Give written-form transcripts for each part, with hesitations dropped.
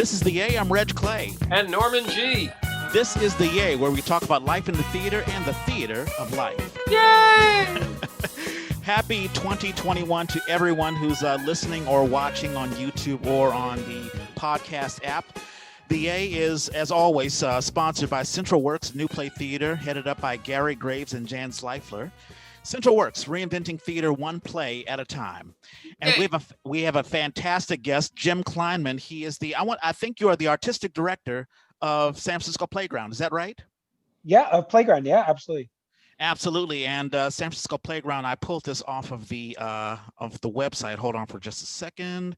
This is the A. I'm Reg Clay. And Norman G. This is the A, where we talk about life in the theater and the theater of life. Yay! Happy 2021 to everyone who's listening or watching on YouTube or on the podcast app. The A is, as always, sponsored by Central Works New Play Theater, headed up by Gary Graves and Jan Sleifler. Central Works, reinventing theater one play at a time. And we have a fantastic guest, Jim Kleinmann. He is I think you are the artistic director of San Francisco Playground. Is that right? Yeah, of Playground. Yeah, absolutely. Absolutely. And San Francisco Playground, I pulled this off of the website. Hold on for just a second.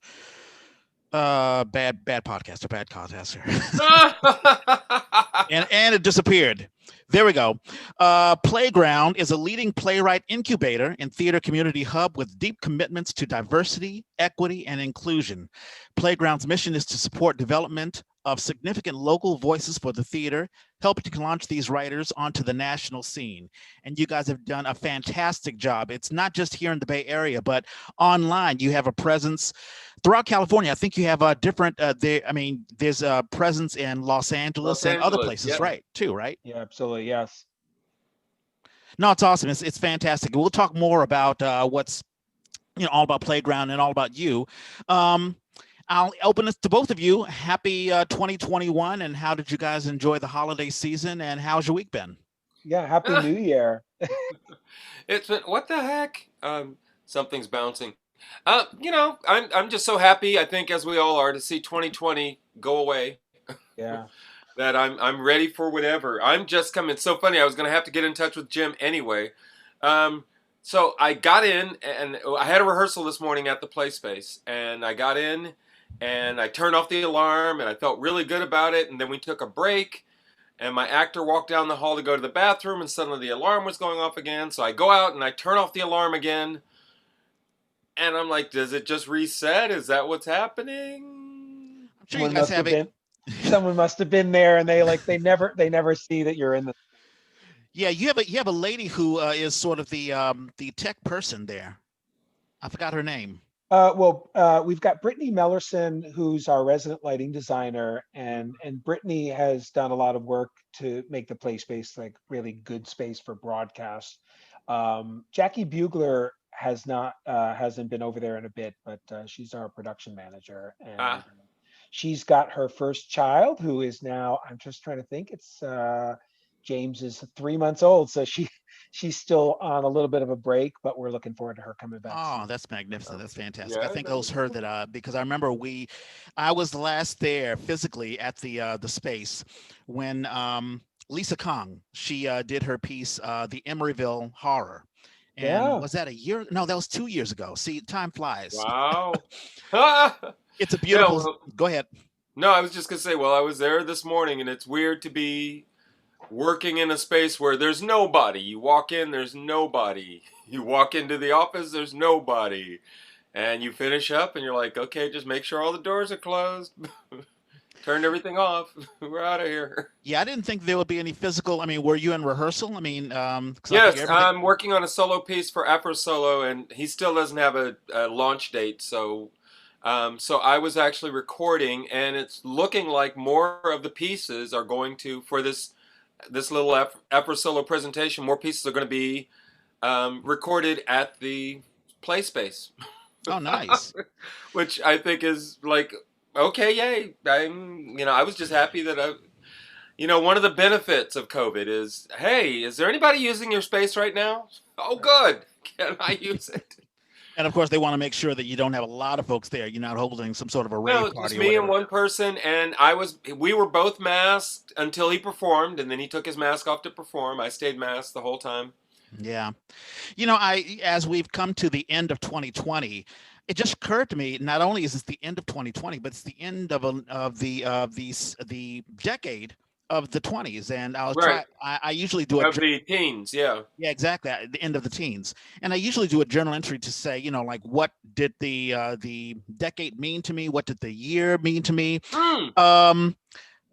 Bad podcaster. and it disappeared. There we go. Playground is a leading playwright incubator and theater community hub with deep commitments to diversity, equity, and inclusion. Playground's mission is to support development of significant local voices for the theater, helping to launch these writers onto the national scene. And you guys have done a fantastic job. It's not just here in the Bay Area, but online. You have a presence throughout California. I think you have a different, there's a presence in Los Angeles and other places, yeah. Right? Yeah, absolutely. Yes. No, it's awesome. It's fantastic. We'll talk more about what's, all about Playground and all about you. I'll open this to both of you. Happy 2021. And how did you guys enjoy the holiday season? And how's your week been? Yeah, Happy New Year. It's been, what the heck? Something's bouncing. I'm just so happy, I think, as we all are, to see 2020 go away. Yeah. That I'm ready for whatever. I'm just coming. It's so funny. I was going to have to get in touch with Jim anyway. So I got in, and I had a rehearsal this morning at the play space. And I got in, and I turned off the alarm, and I felt really good about it. And then we took a break, and my actor walked down the hall to go to the bathroom, and suddenly the alarm was going off again. So I go out, and I turn off the alarm again. And I'm like, does it just reset? Is that what's happening? I'm sure you guys have it. Someone must have been there, and they never see that you're in the. Yeah, you have a lady who is sort of the tech person there. I forgot her name. We've got Brittany Mellerson, who's our resident lighting designer, and Brittany has done a lot of work to make the play space like really good space for broadcast. Jackie Bugler hasn't been over there in a bit, but she's our production manager, and she's got her first child, who is now, I'm just trying to think, it's James is 3 months old, so she's still on a little bit of a break, but we're looking forward to her coming back. Oh, that's magnificent. That's fantastic. Yeah, I think it was her that because I remember I was last there physically at the space when Lisa Kong, she did her piece, The Emeryville Horror. And was that a year? No, that was 2 years ago. See, time flies. Wow. It's a beautiful. Go ahead. No, I was just going to say, well, I was there this morning, and it's weird to be working in a space where there's nobody. You walk in, there's nobody. You walk into the office, there's nobody. And you finish up, and you're like, okay, just make sure all the doors are closed. Turn everything off. We're out of here. Yeah, I didn't think there would be any physical. I mean, were you in rehearsal? I mean, yes, I'm working on a solo piece for Afro Solo, and he still doesn't have a launch date. So I was actually recording, and it's looking like more of the pieces are going to, for this little Afro Solo presentation, more pieces are going to be recorded at the play space. Oh, nice. Which I think is like, okay, yay. I was just happy that one of the benefits of COVID is, hey, is there anybody using your space right now? Oh, good. Can I use it? And of course, they want to make sure that you don't have a lot of folks there. You're not holding some sort of a rave party. No, it's me and one person, and we were both masked until he performed, and then he took his mask off to perform. I stayed masked the whole time. Yeah. As we've come to the end of 2020, it just occurred to me, not only is this the end of 2020, but it's the end of the decade of the 20s, and I usually do the teens, yeah, exactly, at the end of the teens, and I usually do a journal entry to say, like, what did the decade mean to me? What did the year mean to me?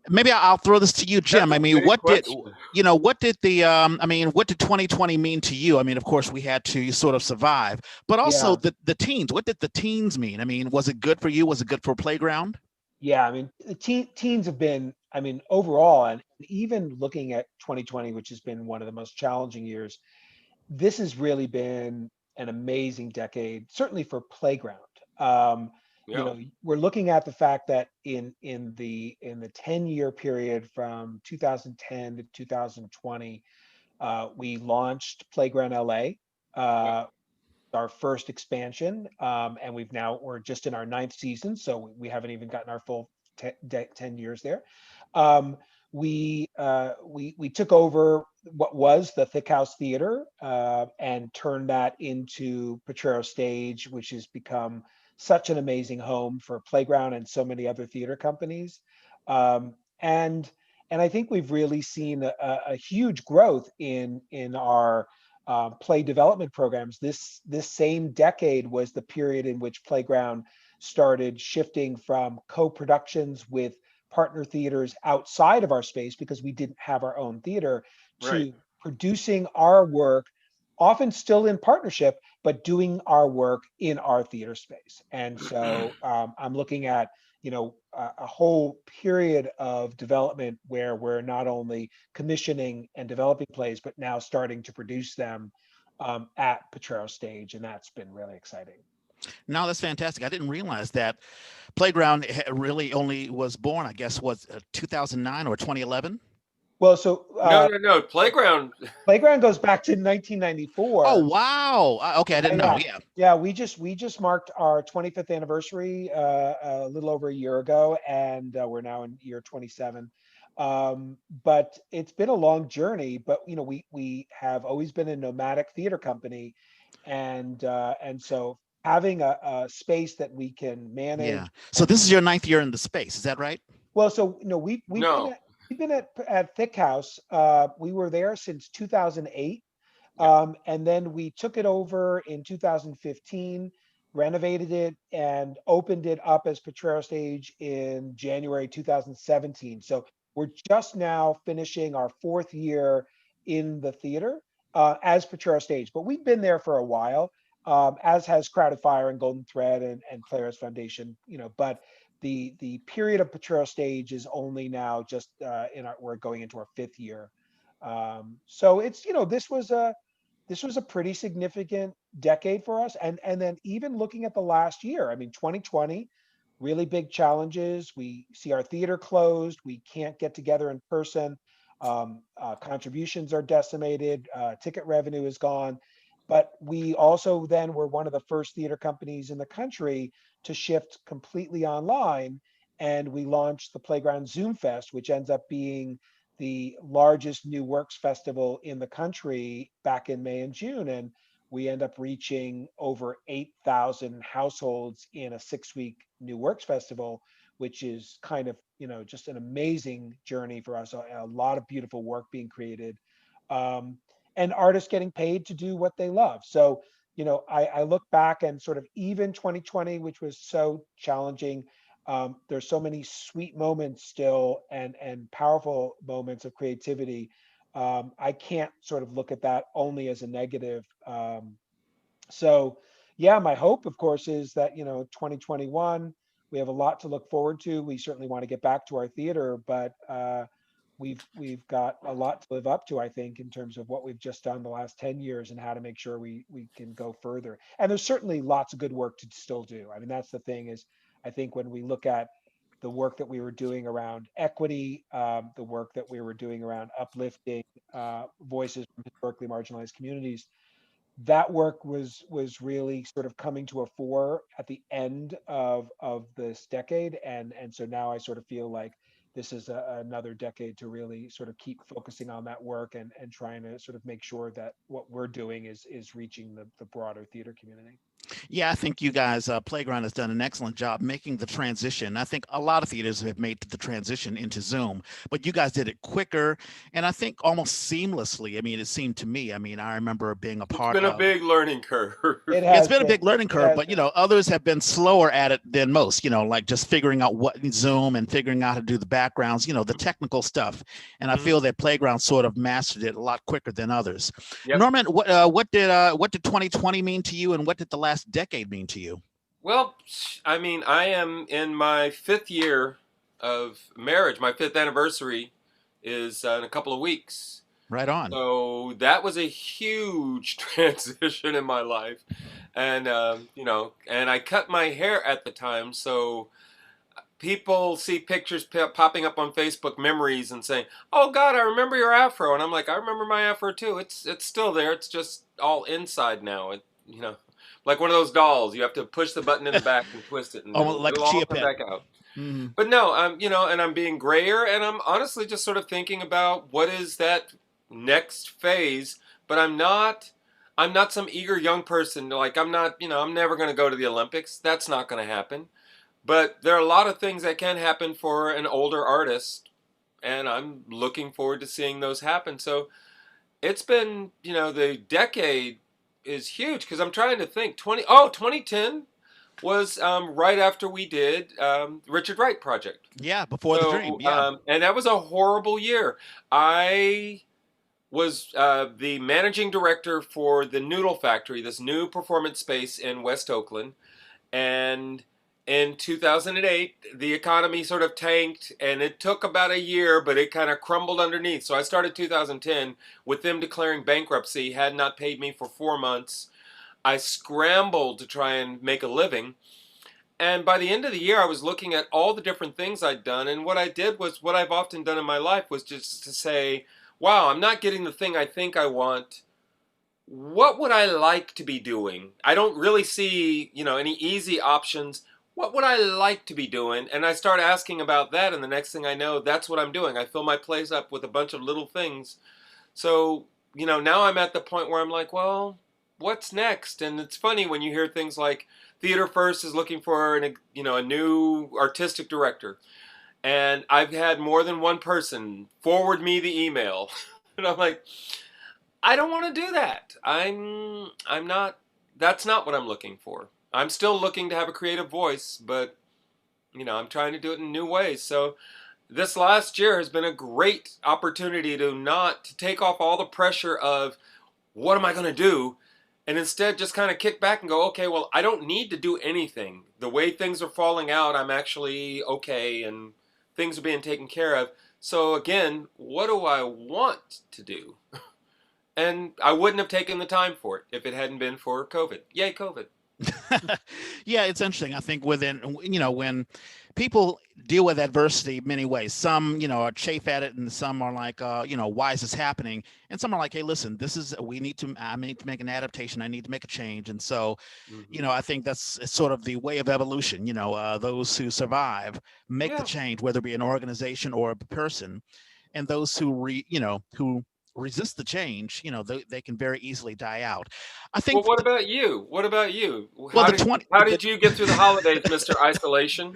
Maybe I'll throw this to you, Jim. I mean, what did 2020 mean to you? I mean, of course, we had to sort of survive, but also the teens. What did the teens mean? I mean, was it good for you? Was it good for Playground? Yeah, I mean, the teens have been, I mean, overall, and even looking at 2020, which has been one of the most challenging years, this has really been an amazing decade, certainly for playground. Um, you Yeah. know, we're looking at the fact that in the 10-year period from 2010 to 2020, we launched Playground LA. Yeah. Our first expansion, and we're just in our ninth season, so we haven't even gotten our full 10 years there. Um, we took over what was the Thick House Theater, and turned that into Potrero Stage, which has become such an amazing home for Playground and so many other theater companies. Um, and and I think we've really seen a huge growth in our play development programs. This same decade was the period in which Playground started shifting from co-productions with partner theaters outside of our space because we didn't have our own theater, Right. to producing our work, often still in partnership, but doing our work in our theater space. And so I'm looking at, a whole period of development where we're not only commissioning and developing plays, but now starting to produce them at Potrero Stage, and that's been really exciting. No, that's fantastic. I didn't realize that Playground really only was born, I guess, was 2009 or 2011. Well, so No, no, no. Playground. Playground goes back to Oh, 1994. wow. Okay, I Yeah, didn't know. yeah, Yeah. yeah. We just marked our 25th anniversary a little over a year ago, and we're now in year 27. But it's been a long journey. But we have always been a nomadic theater company, and so having a space that we can Yeah. manage. So this is your ninth year in the space. Is that right? Well, so we've been No. at Thick House. We were there since 2008. Yeah. And then we took it over in 2015, renovated it, and opened it up as Potrero Stage in January 2017. So we're just now finishing our fourth year in the theater as Potrero Stage, but we've been there for a while, as has Crowded Fire and Golden Thread and Claire's Foundation. But the period of Potrero Stage is only now just we're going into our fifth year. So it's this was a pretty significant decade for us. And then even looking at the last year, I mean, 2020, really big challenges. We see our theater closed. We can't get together in person. Contributions are decimated. Ticket revenue is gone. But we also then were one of the first theater companies in the country to shift completely online. And we launched the Playground Zoom Fest, which ends up being the largest new works festival in the country back in May and June. And we end up reaching over 8,000 households in a 6-week new works festival, which is kind of, just an amazing journey for us. A lot of beautiful work being created, and artists getting paid to do what they love. So, I look back and sort of even 2020, which was so challenging, there's so many sweet moments still and powerful moments of creativity. I can't sort of look at that only as a negative. So yeah, my hope, of course, is that 2021, we have a lot to look forward to. We certainly want to get back to our theater, but we've got a lot to live up to, I think, in terms of what we've just done the last 10 years and how to make sure we can go further. And there's certainly lots of good work to still do. I mean, that's the thing is, I think when we look at the work that we were doing around equity, the work that we were doing around uplifting voices from historically marginalized communities, that work was really sort of coming to a fore at the end of this decade, and so now I sort of feel like this is another decade to really sort of keep focusing on that work and trying to sort of make sure that what we're doing is reaching the broader theater community. Yeah, I think you guys, Playground has done an excellent job making the transition. I think a lot of theaters have made the transition into Zoom, but you guys did it quicker and I think almost seamlessly. I mean, it seemed to me, I mean, I remember being a It's part been a of. big learning curve. It It's has been a been. big learning It curve, has but been. others have been slower at it than most, like just figuring out what Zoom and figuring out how to do the backgrounds, the technical stuff. And I Mhm. feel that Playground sort of mastered it a lot quicker than others. Yep. Norman, what did 2020 mean to you and what did the last decade mean to you? Well, I mean, I am in my 5th year of marriage. My 5th anniversary is in a couple of weeks. Right on. So that was a huge transition in my life. And, and I cut my hair at the time. So people see pictures popping up on Facebook, memories, and saying, "Oh God, I remember your afro," and I'm like, "I remember my afro too. It's still there. It's just all inside now. Like one of those dolls. You have to push the button in the back and twist it, and Oh, like a it'll all chia come pet. back out." Hmm. But no, and I'm being grayer, and I'm honestly just sort of thinking about what is that next phase. But I'm not. I'm not some eager young person. Like I'm not. I'm never going to go to the Olympics. That's not going to happen. But there are a lot of things that can happen for an older artist, and I'm looking forward to seeing those happen. So it's been, the decade is huge because I'm trying to think. 2010 was right after we did Richard Wright Project. Yeah, before the dream. So, Yeah. and that was a horrible year. I was the managing director for the Noodle Factory, this new performance space in West Oakland. And in 2008, the economy sort of tanked, and it took about a year, but it kind of crumbled underneath. So I started 2010 with them declaring bankruptcy, had not paid me for 4 months. I scrambled to try and make a living. And by the end of the year, I was looking at all the different things I'd done. And what I did was what I've often done in my life was just to say, wow, I'm not getting the thing I think I want. What would I like to be doing? I don't really see, any easy options. What would I like to be doing? And I start asking about that, and the next thing I know, that's what I'm doing. I fill my place up with a bunch of little things. So, now I'm at the point where I'm like, well, what's next? And it's funny when you hear things like Theater First is looking for a new artistic director. And I've had more than one person forward me the email. And I'm like, I don't want to do that. I'm not that's not what I'm looking for. I'm still looking to have a creative voice, but I'm trying to do it in new ways. So this last year has been a great opportunity to take off all the pressure of what am I going to do and instead just kind of kick back and go, okay, well, I don't need to do anything. The way things are falling out, I'm actually okay and things are being taken care of. So again, what do I want to do? And I wouldn't have taken the time for it if it hadn't been for COVID. Yay, COVID. Yeah, it's interesting. I think when people deal with adversity many ways, some, are chafe at it and some are like, why is this happening? And some are like, hey, listen, I need to make an adaptation. I need to make a change. And so, Hmm. I think it's sort of the way of evolution. Those who survive make the Yeah. change, whether it be an organization or a person. And those who resist the change, they can very easily die out. I Well, think, what about you? What about you? well, How the did 20, how the, did you get through the holidays, Mr. Isolation?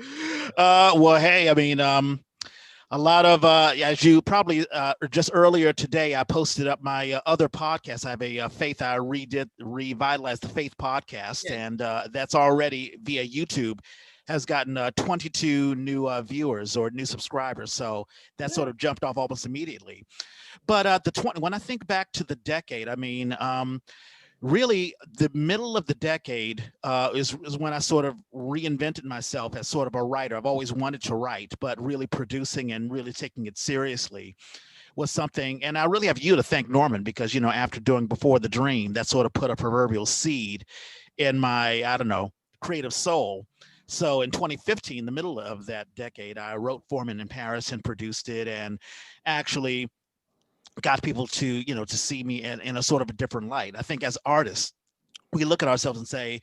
well, hey, I mean, a lot of, as you probably just earlier today, I posted up my other podcast. I have a faith. I revitalized the faith podcast, Yeah. and that's already via YouTube has gotten 22 new viewers or new subscribers. So that sort Yeah. of jumped off almost immediately. But when I think back to the decade, I mean, really the middle of the decade is when I sort of reinvented myself as sort of a writer. I've always wanted to write, but really producing and really taking it seriously was something. And I really have you to thank, Norman, because, after doing Before the Dream, that sort of put a proverbial seed in my, I don't know, creative soul. So in 2015, the middle of that decade, I wrote Foreman in Paris and produced it and actually got people to, to see me in a sort of a different light. I think as artists, we look at ourselves and say,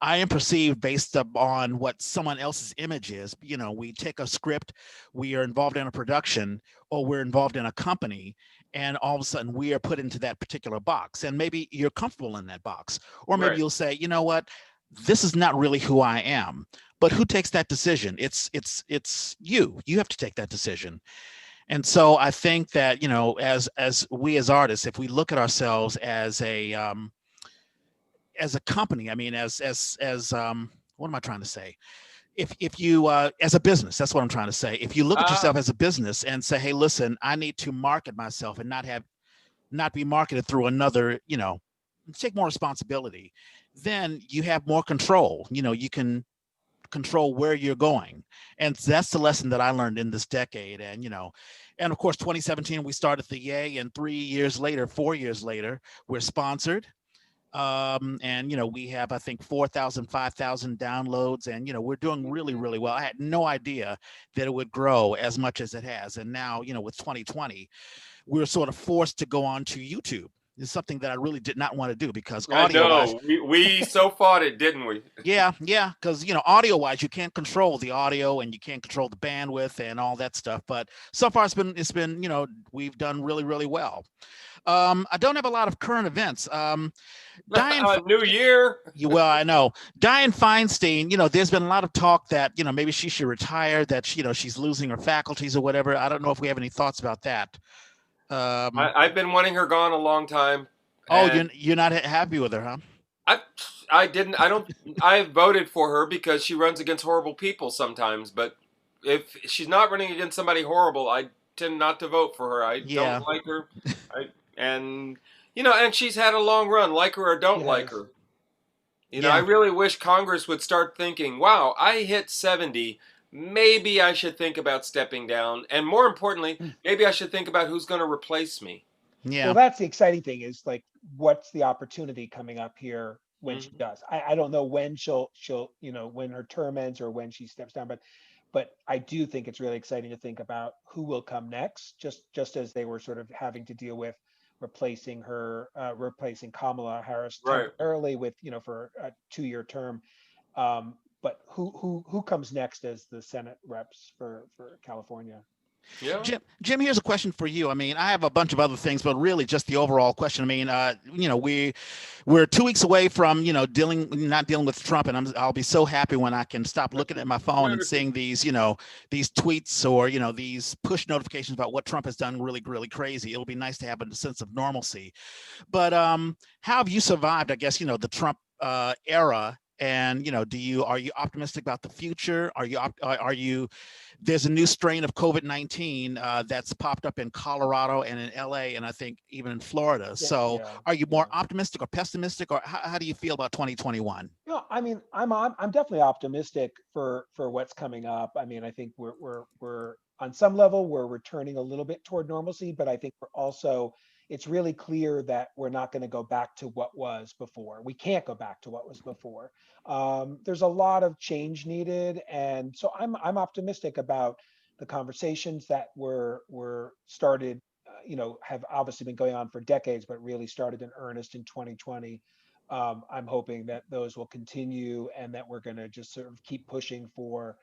I am perceived based upon what someone else's image is. We take a script, we are involved in a production, or we're involved in a company, and all of a sudden we are put into that particular box. And maybe you're comfortable in that box. Or maybe Right. you'll say, you know what, this is not really who I am. But who takes that decision? It's you. You have to take that decision. And so I think that, as we as artists, if we look at ourselves as a company, I mean, as what am I trying to say? If you as a business, that's what I'm trying to say. If you look at Ah, yourself as a business and say, hey, listen, I need to market myself and not be marketed through another, take more responsibility. then you have more control. You can control where you're going. And that's the lesson that I learned in this decade. And of course, 2017, we started the Yay, and 3 years later, 4 years later, we're sponsored. And we have, I think, 4,000, 5,000 downloads, and we're doing really, really well. I had no idea that it would grow as much as it has. And now, with 2020, we're sort of forced to go on to YouTube. It's something that I really did not want to do, because I audio wise, know. We so fought it, didn't we? yeah, because audio wise, you can't control the audio and you can't control the bandwidth and all that stuff. But so far, it's been we've done really, really well. I don't have a lot of current events. New Year. Well, I know Dianne Feinstein. There's been a lot of talk that maybe she should retire, that she's losing her faculties or whatever. I don't know if we have any thoughts about that. I've been wanting her gone a long time. Oh, you're not happy with her, huh? I didn't. I don't. I voted for her because she runs against horrible people sometimes. But if she's not running against somebody horrible, I tend not to vote for her. I Yeah. don't like her. And she's had a long run. Like her or don't like her. I really wish Congress would start thinking, wow, I hit 70. Maybe I should think about stepping down. And more importantly, maybe I should think about who's going to replace me. Yeah. Well, that's the exciting thing, is like, what's the opportunity coming up here when she does? I don't know when she'll when her term ends or when she steps down, but I do think it's really exciting to think about who will come next, just as they were sort of having to deal with replacing Kamala Harris Right. temporarily with for a 2-year term. But who comes next as the Senate reps for California? Yeah. Jim, here's a question for you. I mean, I have a bunch of other things, but really just the overall question. I mean, we're 2 weeks away from not dealing with Trump, and I'll be so happy when I can stop looking at my phone and seeing these these tweets or these push notifications about what Trump has done really, really crazy. It'll be nice to have a sense of normalcy. But how have you survived, I guess, the Trump era? And are you optimistic about the future? Are you there's a new strain of COVID-19 that's popped up in Colorado and in LA, and I think even in Florida. So are you more optimistic or pessimistic, or how do you feel about 2021? I mean, I'm definitely optimistic for what's coming up. I mean, I think we're on some level, we're returning a little bit toward normalcy, but I think it's really clear that we're not going to go back to what was before. We can't go back to what was before. There's a lot of change needed, and so I'm optimistic about the conversations that were started. Have obviously been going on for decades, but really started in earnest in 2020. I'm hoping that those will continue, and that we're going to just sort of keep pushing for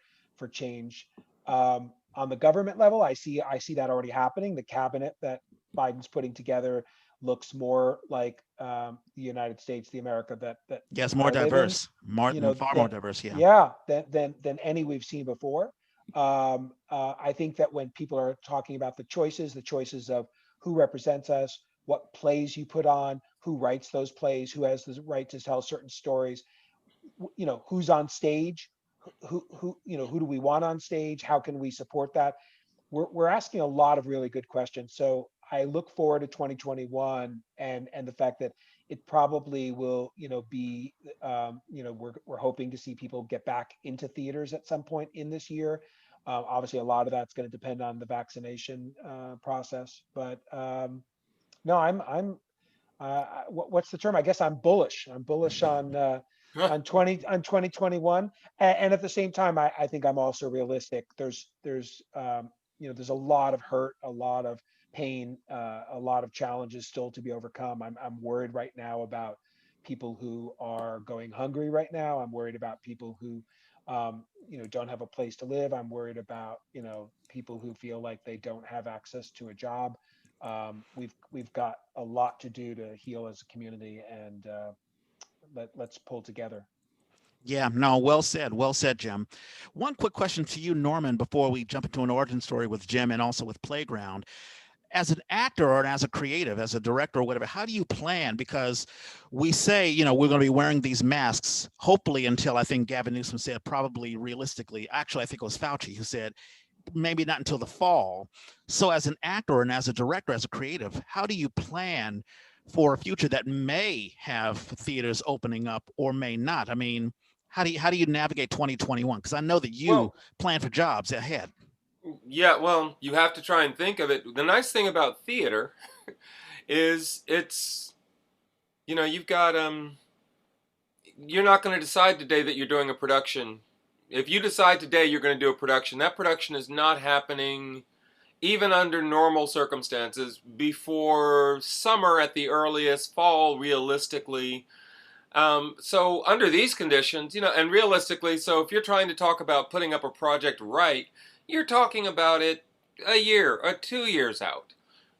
change. On the government level, I see that already happening. The cabinet that Biden's putting together looks more like the United States, the America that yes, more diverse, more diverse, than any we've seen before. I think that when people are talking about the choices of who represents us, what plays you put on, who writes those plays, who has the right to tell certain stories, who's on stage, who do we want on stage, how can we support that? We're asking a lot of really good questions. So I look forward to 2021 and the fact that it probably will, be, we're hoping to see people get back into theaters at some point in this year. Obviously, a lot of that's going to depend on the vaccination process. But no, what's the term? I guess I'm bullish. I'm bullish on 2021, and at the same time, I think I'm also realistic. There's there's a lot of hurt, a lot of pain, a lot of challenges still to be overcome. I'm worried right now about people who are going hungry right now. I'm worried about people who don't have a place to live. I'm worried about people who feel like they don't have access to a job. We've got a lot to do to heal as a community, and let's pull together. Yeah, no, well said, Jim. One quick question to you, Norman, before we jump into an origin story with Jim and also with Playground. As an actor or as a creative, as a director or whatever, how do you plan? Because we say, we're going to be wearing these masks, hopefully until, I think Gavin Newsom said, probably realistically, actually, I think it was Fauci who said, maybe not until the fall. So as an actor and as a director, as a creative, how do you plan for a future that may have theaters opening up or may not. I mean, how do you navigate 2021? Because I know that you Well, plan for jobs ahead. yeah, well, you have to try and think of it. The nice thing about theater is it's, you've got you're not going to decide today that you're doing a production. If you decide today you're going to do a production, that production is not happening even under normal circumstances before summer at the earliest, fall realistically. So under these conditions, and realistically, so if you're trying to talk about putting up a project right, you're talking about it a year or 2 years out.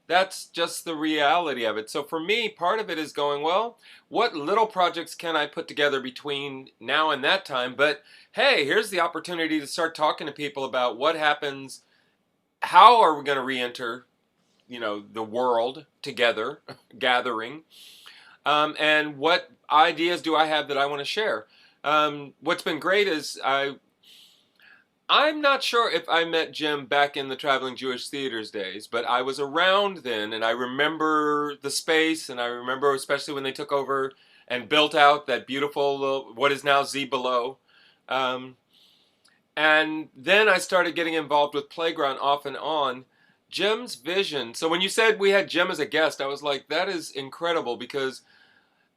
That's just the reality of it. So for me, part of it is going, well, what little projects can I put together between now and that time? But hey, here's the opportunity to start talking to people about what happens, how are we going to re-enter, the world together, gathering, and what ideas do I have that I want to share? What's been great is I'm not sure if I met Jim back in the Traveling Jewish Theaters days, but I was around then, and I remember the space, and I remember especially when they took over and built out that beautiful little, what is now Z Below. Um, and then I started getting involved with Playground off and on. Jim's vision. So when you said we had Jim as a guest, I was like, that is incredible, because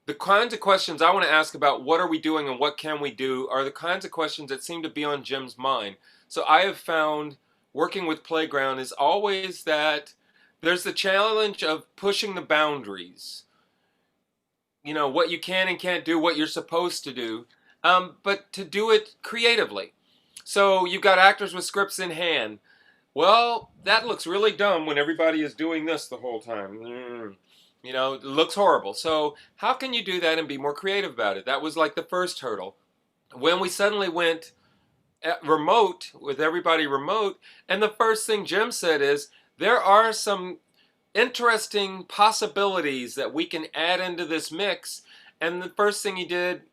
the kinds of questions I want to ask about what are we doing and what can we do are the kinds of questions that seem to be on Jim's mind. So I have found working with Playground is always that there's the challenge of pushing the boundaries. What you can and can't do, what you're supposed to do, but to do it creatively. So you've got actors with scripts in hand. Well, that looks really dumb when everybody is doing this the whole time. It looks horrible. So how can you do that and be more creative about it? That was like the first hurdle. When we suddenly went remote, with everybody remote, and the first thing Jim said is, there are some interesting possibilities that we can add into this mix. And the first thing he did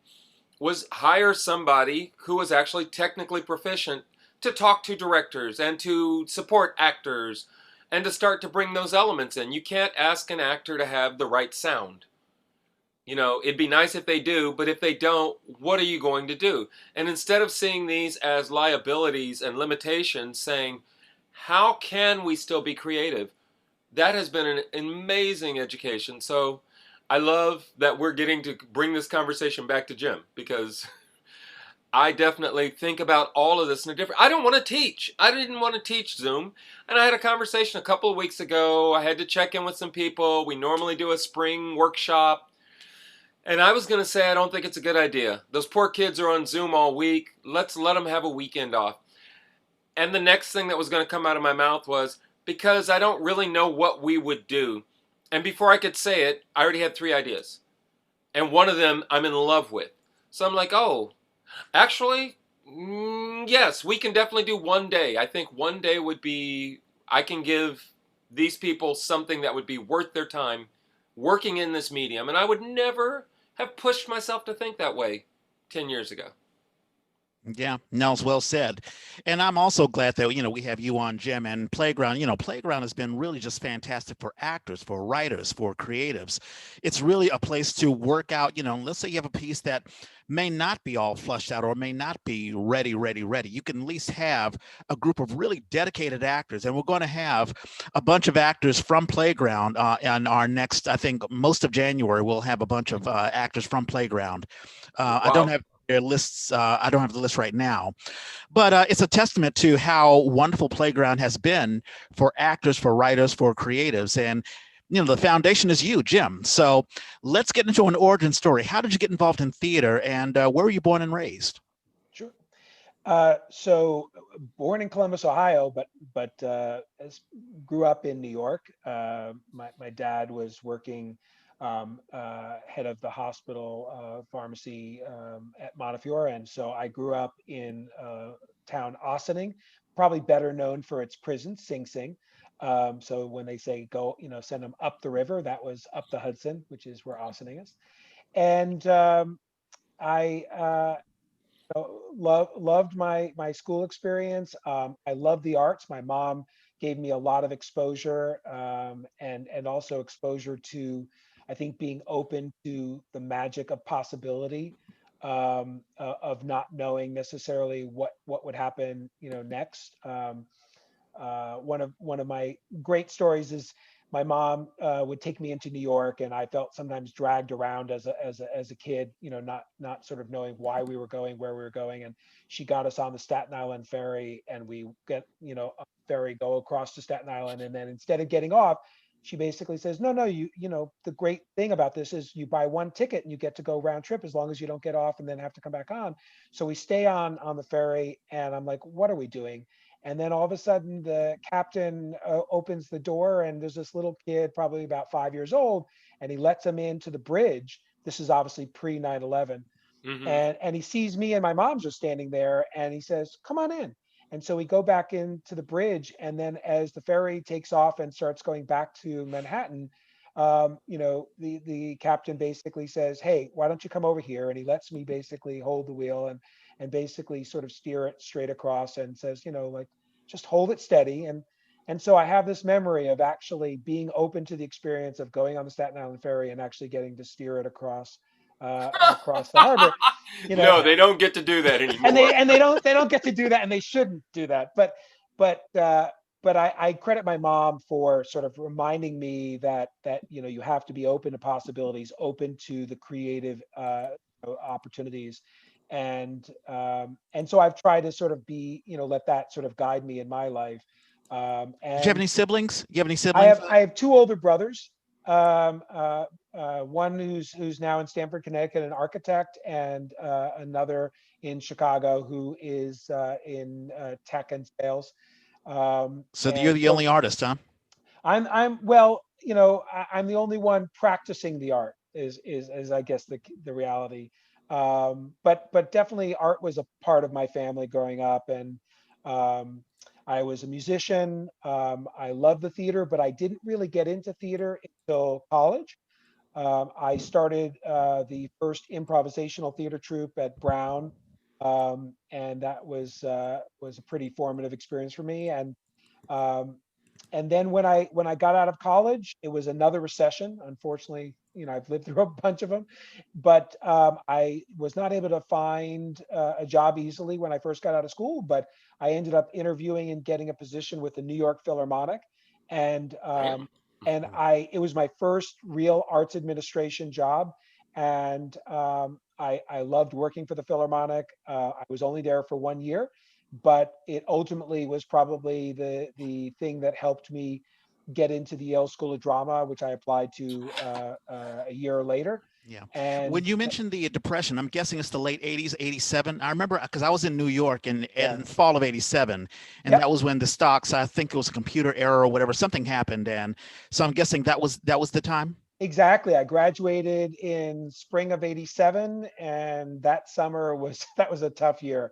was hire somebody who was actually technically proficient to talk to directors and to support actors and to start to bring those elements in. You can't ask an actor to have the right sound. It'd be nice if they do, but if they don't, what are you going to do? And instead of seeing these as liabilities and limitations, saying, how can we still be creative? That has been an amazing education. So I love that we're getting to bring this conversation back to Jim, because I definitely think about all of this in a different. I don't want to teach. I didn't want to teach Zoom. And I had a conversation a couple of weeks ago. I had to check in with some people. We normally do a spring workshop. And I was going to say, I don't think it's a good idea. Those poor kids are on Zoom all week. Let's let them have a weekend off. And the next thing that was going to come out of my mouth was, because I don't really know what we would do. And before I could say it, I already had 3 ideas. And one of them I'm in love with. So I'm like, oh, actually, yes, we can definitely do one day. I think one day would be, I can give these people something that would be worth their time working in this medium. And I would never have pushed myself to think that way 10 years ago. Yeah, Nels, well said. And I'm also glad that, we have you on, Jim, and Playground. Playground has been really just fantastic for actors, for writers, for creatives. It's really a place to work out, let's say you have a piece that may not be all flushed out or may not be ready. You can at least have a group of really dedicated actors. And we're going to have a bunch of actors from Playground on our next, I think most of January, we'll have a bunch of actors from Playground. Wow. I don't have their lists. I don't have the list right now, but it's a testament to how wonderful Playground has been for actors, for writers, for creatives. And the foundation is you, Jim. So let's get into an origin story. How did you get involved in theater, and where were you born and raised? Sure. So born in Columbus, Ohio, but grew up in New York. My dad was working head of the hospital pharmacy at Montefiore, and so I grew up in town Ossining, probably better known for its prison, Sing Sing. So when they say go, send them up the river, that was up the Hudson, which is where Ossining is. And I loved my school experience. I love the arts. My mom gave me a lot of exposure, and also exposure to I think being open to the magic of possibility, of not knowing necessarily what would happen, next. One of my great stories is my mom would take me into New York, and I felt sometimes dragged around as a kid, not sort of knowing why we were going, where we were going, and she got us on the Staten Island ferry, and we get a ferry, go across to Staten Island, and then instead of getting off, she basically says, no, no, the great thing about this is you buy one ticket and you get to go round trip as long as you don't get off and then have to come back on. So we stay on the ferry, and I'm like, what are we doing? And then all of a sudden, the captain opens the door, and there's this little kid, probably about 5 years old, and he lets him into the bridge. This is obviously pre 9/11, Hmm. and he sees me and my mom just standing there, and he says, "Come on in." And so we go back into the bridge, and then as the ferry takes off and starts going back to Manhattan, the captain basically says, "Hey, why don't you come over here?" And he lets me basically hold the wheel and basically sort of steer it straight across, and says, like, just hold it steady. And so I have this memory of actually being open to the experience of going on the Staten Island ferry and actually getting to steer it across the harbor, you know No, they don't get to do that and anymore. they don't get to do that, and they shouldn't do that. But I credit my mom for sort of reminding me that you have to be open to possibilities, open to the creative opportunities. And so I've tried to sort of be, let that sort of guide me in my life. Did you have And any siblings? You have any I siblings? have I have two older brothers. One who's now in Stamford, Connecticut, an architect, and another in Chicago who is in tech and sales. So you're And the only so artist, huh? I'm well, I'm the only one practicing the art is I guess the reality. But definitely art was a part of my family growing up, and um, I was a musician. I loved the theater, but I didn't really get into theater until college. I started the first improvisational theater troupe at Brown, and that was a pretty formative experience for me. Um, and then when I got out of college, it was another recession. Unfortunately, I've lived through a bunch of them, but I was not able to find a job easily when I first got out of school. But I ended up interviewing and getting a position with the New York Philharmonic, and Damn. it was my first real arts administration job, and I loved working for the Philharmonic. I was only there for 1 year, but it ultimately was probably the thing that helped me get into the Yale School of Drama, which I applied to a year later. Yeah. When And you mentioned the depression, I'm guessing it's the late 80s, 87. I remember because I was in New York yeah, in fall of 87, and yep, that was when the stocks, I think it was a computer error or whatever, something happened. And so I'm guessing that was the time. exactly. I graduated in spring of '87, and that summer was that was a tough year.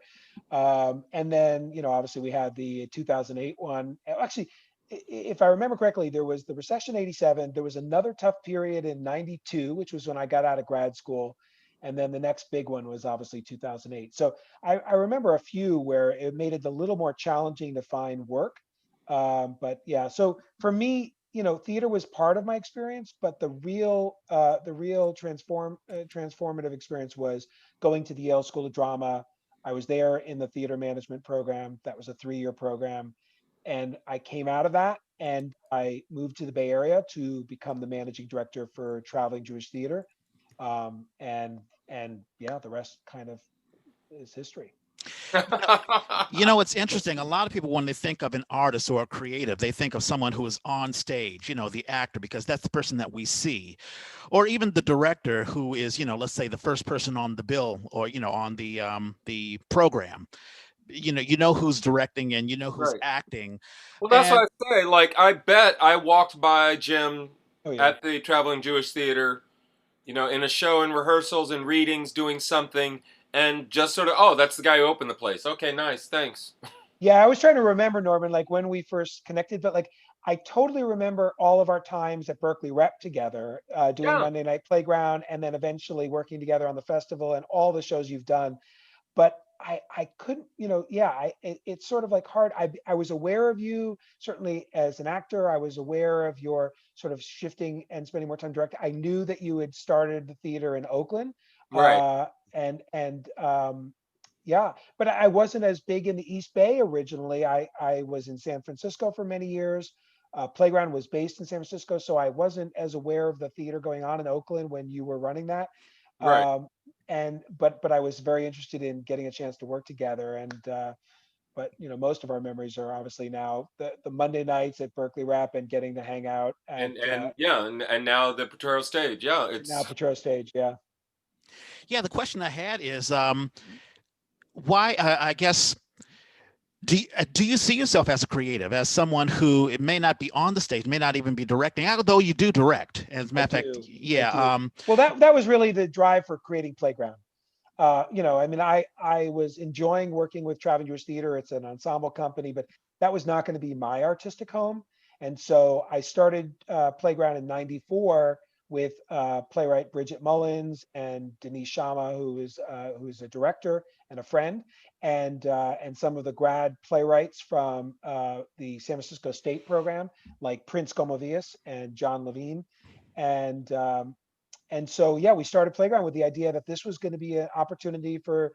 And then, obviously we had the 2008 one. Actually, if I remember correctly, there was the recession '87. There was another tough period in '92, which was when I got out of grad school. And then the next big one was obviously 2008. So I remember a few where it made it a little more challenging to find work. But yeah, so for me, theater was part of my experience, but the real transformative experience was going to the Yale School of Drama. I was there in the theater management program. That was a 3-year program. And I came out of that and I moved to the Bay Area to become the managing director for Traveling Jewish Theater. And yeah, the rest kind of is history. You know, it's interesting. A lot of people, when they think of an artist or a creative, they think of someone who is on stage, the actor, because that's the person that we see, or even the director who is, let's say the first person on the bill or, on the program. You know who's directing and you know who's Right. acting. Well, that's And what I say. Like, I bet I walked by Jim Oh yeah. at the Traveling Jewish Theater, in a show and rehearsals and readings, doing something, and just sort of, oh, that's the guy who opened the place. Okay, nice, thanks. Yeah, I was trying to remember, Norman, like when we first connected, but like I totally remember all of our times at Berkeley Rep together, doing Yeah. Monday Night Playground, and then eventually working together on the festival and all the shows you've done. But I couldn't, it's sort of like hard. I was aware of you, certainly as an actor. I was aware of your sort of shifting and spending more time directing. I knew that you had started the theater in Oakland. Right. Yeah, but I wasn't as big in the East Bay originally. I was in San Francisco for many years. Playground was based in San Francisco, so I wasn't as aware of the theater going on in Oakland when you were running that. Right. Um, but I was very interested in getting a chance to work together. But most of our memories are obviously now the Monday nights at Berkeley Rep and getting to hang out at And yeah, and now the Potrero stage. Yeah, now it's Petro Stage. Yeah. Yeah, the question I had is why, I guess, do you see yourself as a creative, as someone who it may not be on the stage, may not even be directing, although you do direct? As a I matter of fact, do. I yeah. do. Well, that was really the drive for creating Playground. I mean, I was enjoying working with Travel Jewish Theater. It's an ensemble company, but that was not going to be my artistic home. And so I started Playground in '94 with playwright Bridget Mullins and Denise Shama, who's a director and a friend, and some of the grad playwrights from the San Francisco State program, like Prince Gomovius and John Levine, and so yeah, we started Playground with the idea that this was going to be an opportunity for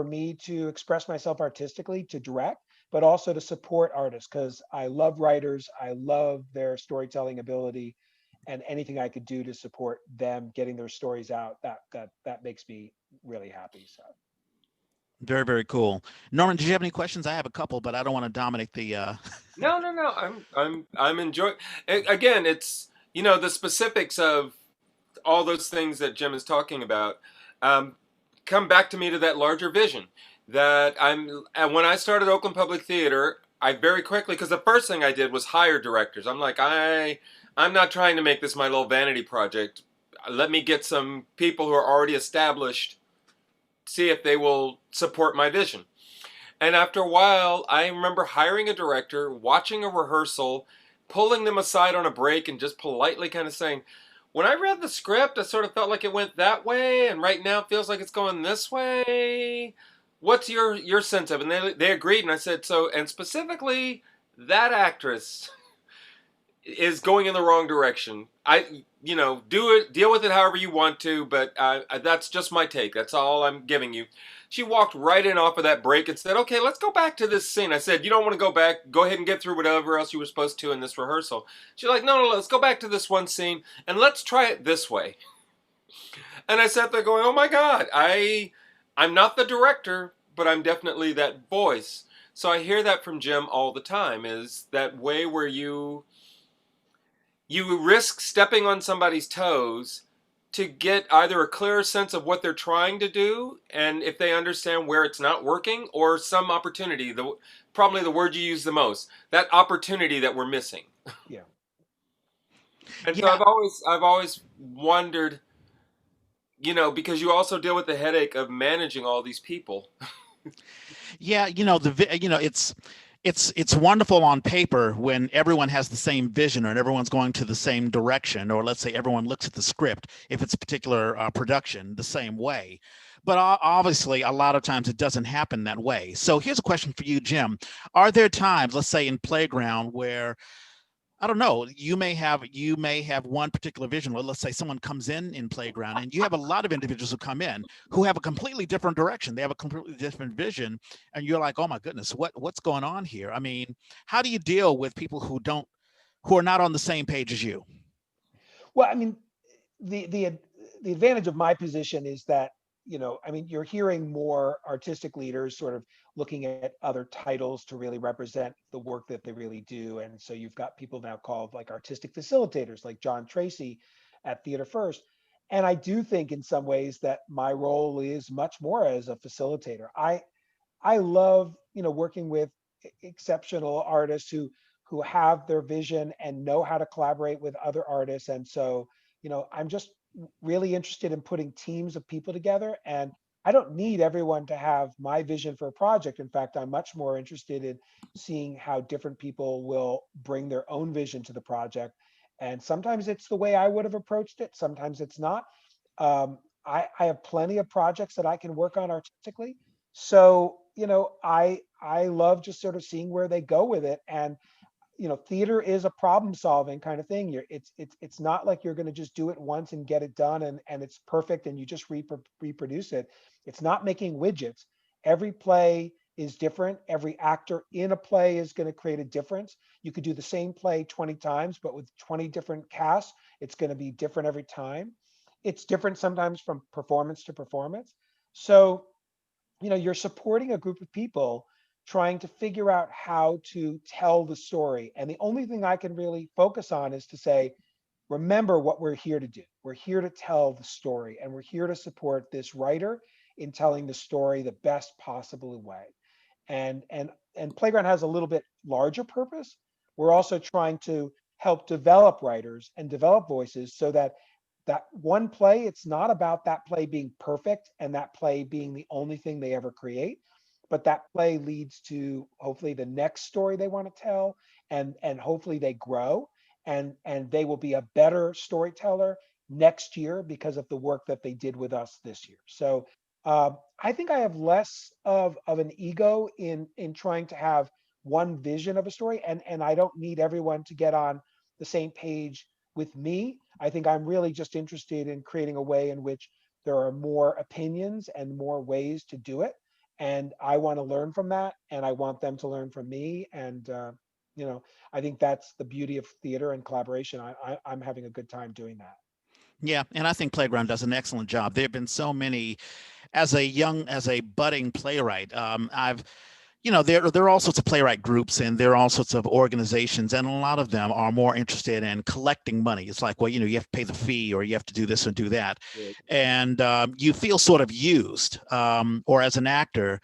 me to express myself artistically, to direct, but also to support artists, because I love writers, I love their storytelling ability, and anything I could do to support them getting their stories out, that makes me really happy. So Very, very cool. Norman, did you have any questions? I have a couple, but I don't want to dominate the no, no, no. I'm enjoying. Again, it's the specifics of all those things that Jim is talking about um, come back to me to that larger vision that and when I started Oakland Public Theater, I very quickly, because the first thing I did was hire directors. I'm like, I'm not trying to make this my little vanity project. Let me get some people who are already established, see if they will support my vision. And after a while, I remember hiring a director, watching a rehearsal, pulling them aside on a break, and just politely kind of saying, when I read the script, I sort of felt like it went that way, and right now it feels like it's going this way. What's your sense of it? And they agreed, and I said, so, and specifically, that actress is going in the wrong direction. Do it, deal with it however you want to, but that's just my take. That's all I'm giving you. She walked right in off of that break and said, okay, let's go back to this scene. I said, you don't want to go back. Go ahead and get through whatever else you were supposed to in this rehearsal. She's like, no, let's go back to this one scene and let's try it this way. And I sat there going, oh my God, I'm not the director, but I'm definitely that voice. So I hear that from Jim all the time, is that way where you risk stepping on somebody's toes to get either a clearer sense of what they're trying to do and if they understand where it's not working, or some opportunity, probably the word you use the most, that opportunity that we're missing. yeah. And so yeah. I've always wondered, because you also deal with the headache of managing all these people. Yeah, it's wonderful on paper when everyone has the same vision and everyone's going to the same direction, or let's say everyone looks at the script, if it's a particular production, the same way. But obviously, a lot of times it doesn't happen that way. So here's a question for you, Jim. Are there times, let's say in Playground, where I don't know, you may have one particular vision where, let's say, someone comes in Playground, and you have a lot of individuals who come in who have a completely different direction, they have a completely different vision, and you're like, oh my goodness, what's going on here? I mean, how do you deal with people who are not on the same page as you? Well, I mean, the advantage of my position is that, I mean, you're hearing more artistic leaders sort of looking at other titles to really represent the work that they really do. And so you've got people now called like artistic facilitators, like John Tracy at Theater First. And I do think in some ways that my role is much more as a facilitator. I love, working with exceptional artists who have their vision and know how to collaborate with other artists. And so, I'm just really interested in putting teams of people together. And I don't need everyone to have my vision for a project. In fact, I'm much more interested in seeing how different people will bring their own vision to the project. And sometimes it's the way I would have approached it. Sometimes it's not. I have plenty of projects that I can work on artistically, So, I love just sort of seeing where they go with it. And theater is a problem solving kind of thing. It's not like you're going to just do it once and get it done and it's perfect and you just reproduce it. It's not making widgets. Every play is different. Every actor in a play is going to create a difference. You could do the same play 20 times, but with 20 different casts, it's going to be different every time. It's different sometimes from performance to performance. So, you're supporting a group of people trying to figure out how to tell the story. And the only thing I can really focus on is to say, remember what we're here to do. We're here to tell the story, and we're here to support this writer in telling the story the best possible way. And Playground has a little bit larger purpose. We're also trying to help develop writers and develop voices so that one play, it's not about that play being perfect and that play being the only thing they ever create, but that play leads to hopefully the next story they want to tell, and hopefully they grow, and they will be a better storyteller next year because of the work that they did with us this year. So I think I have less of an ego in trying to have one vision of a story, and I don't need everyone to get on the same page with me. I think I'm really just interested in creating a way in which there are more opinions and more ways to do it. And I want to learn from that, and I want them to learn from me. And you know, I think that's the beauty of theater and collaboration. I'm having a good time doing that. Yeah, and I think Playground does an excellent job. There have been so many as a budding playwright. I've there are all sorts of playwright groups and there are all sorts of organizations, and a lot of them are more interested in collecting money. It's like, well, you have to pay the fee or you have to do this and do that, Right. and you feel sort of used. Or as an actor,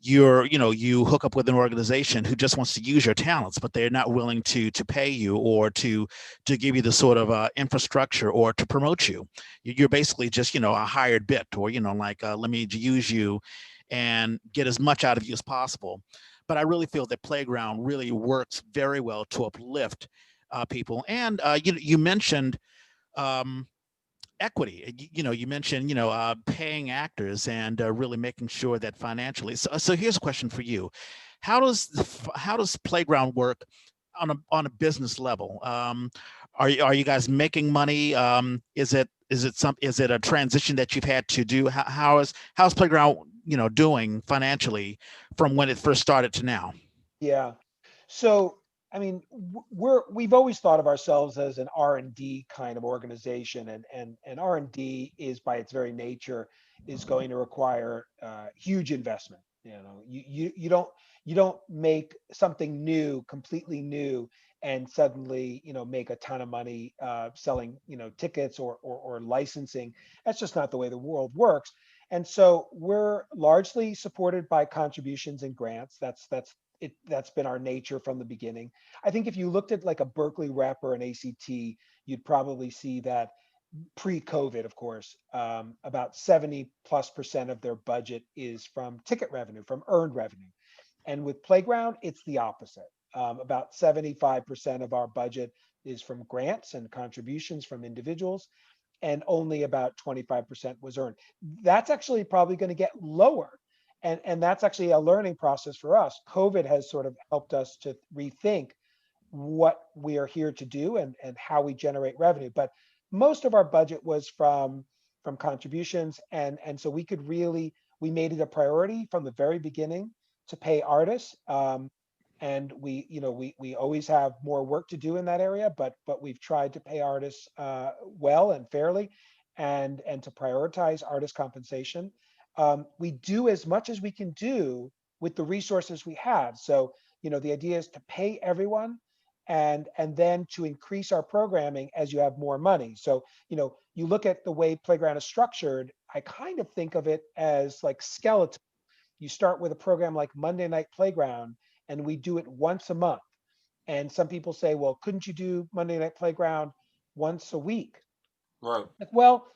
you hook up with an organization who just wants to use your talents, but they're not willing to pay you or to give you the sort of infrastructure or to promote you. You're basically just a hired bit, or like let me use you and get as much out of you as possible. But I really feel that Playground really works very well to uplift people. And you mentioned um, equity. You mentioned paying actors and really making sure that financially. So here's a question for you: how does Playground work on a business level? Are you guys making money? Is it a transition that you've had to do? How's Playground doing financially from when it first started to now? Yeah. So, I mean, we've always thought of ourselves as an R&D kind of organization, and R&D is by its very nature is going to require huge investment. You don't make something new, completely new, and suddenly make a ton of money selling tickets or licensing. That's just not the way the world works. And so we're largely supported by contributions and grants. That's been our nature from the beginning. I think if you looked at like a Berkeley rep or an ACT, you'd probably see that pre-COVID, of course, about 70+% of their budget is from ticket revenue, from earned revenue. And with Playground, it's the opposite. About 75% of our budget is from grants and contributions from individuals, and only about 25% was earned. That's actually probably going to get lower. And that's actually a learning process for us. COVID has sort of helped us to rethink what we are here to do and how we generate revenue. But most of our budget was from contributions. And so we made it a priority from the very beginning to pay artists. And we always have more work to do in that area, but we've tried to pay artists well and fairly, and to prioritize artist compensation. We do as much as we can do with the resources we have. So the idea is to pay everyone, and then to increase our programming as you have more money. So you look at the way Playground is structured. I kind of think of it as like skeleton. You start with a program like Monday Night Playground, and we do it once a month. And some people say, well, couldn't you do Monday Night Playground once a week? Right. Like, well,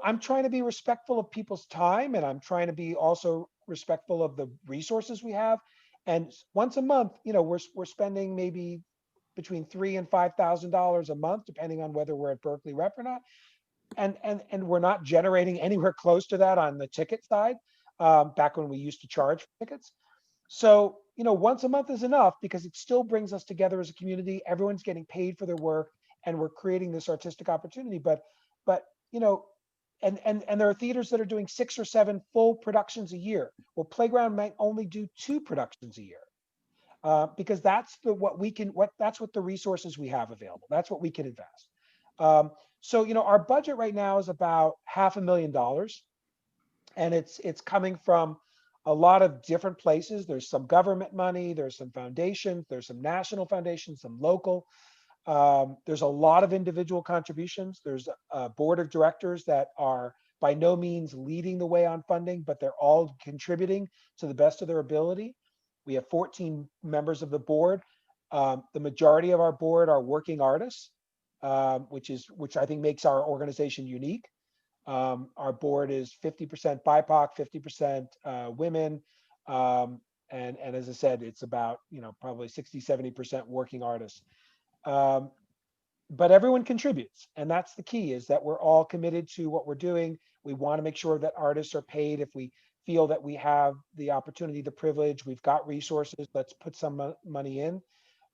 I'm trying to be respectful of people's time, and I'm trying to be also respectful of the resources we have. And once a month, we're spending maybe between $3,000 and $5,000 a month, depending on whether we're at Berkeley Rep or not. And we're not generating anywhere close to that on the ticket side. back when we used to charge for tickets. So, once a month is enough because it still brings us together as a community. Everyone's getting paid for their work and we're creating this artistic opportunity. But, and there are theaters that are doing 6 or 7 full productions a year. Well, Playground might only do 2 productions a year. Because that's what the resources we have available. That's what we can invest. So, our budget right now is about $500,000, and it's coming from a lot of different places. There's some government money, there's some foundations, there's some national foundations, some local. There's a lot of individual contributions. There's a board of directors that are by no means leading the way on funding, but they're all contributing to the best of their ability. We have 14 members of the board. The majority of our board are working artists, which I think makes our organization unique. Our board is 50% BIPOC, 50% women. And as I said, it's about, probably 60, 70% working artists. But everyone contributes. And that's the key, is that we're all committed to what we're doing. We want to make sure that artists are paid. If we feel that we have the opportunity, the privilege, we've got resources, let's put some money in,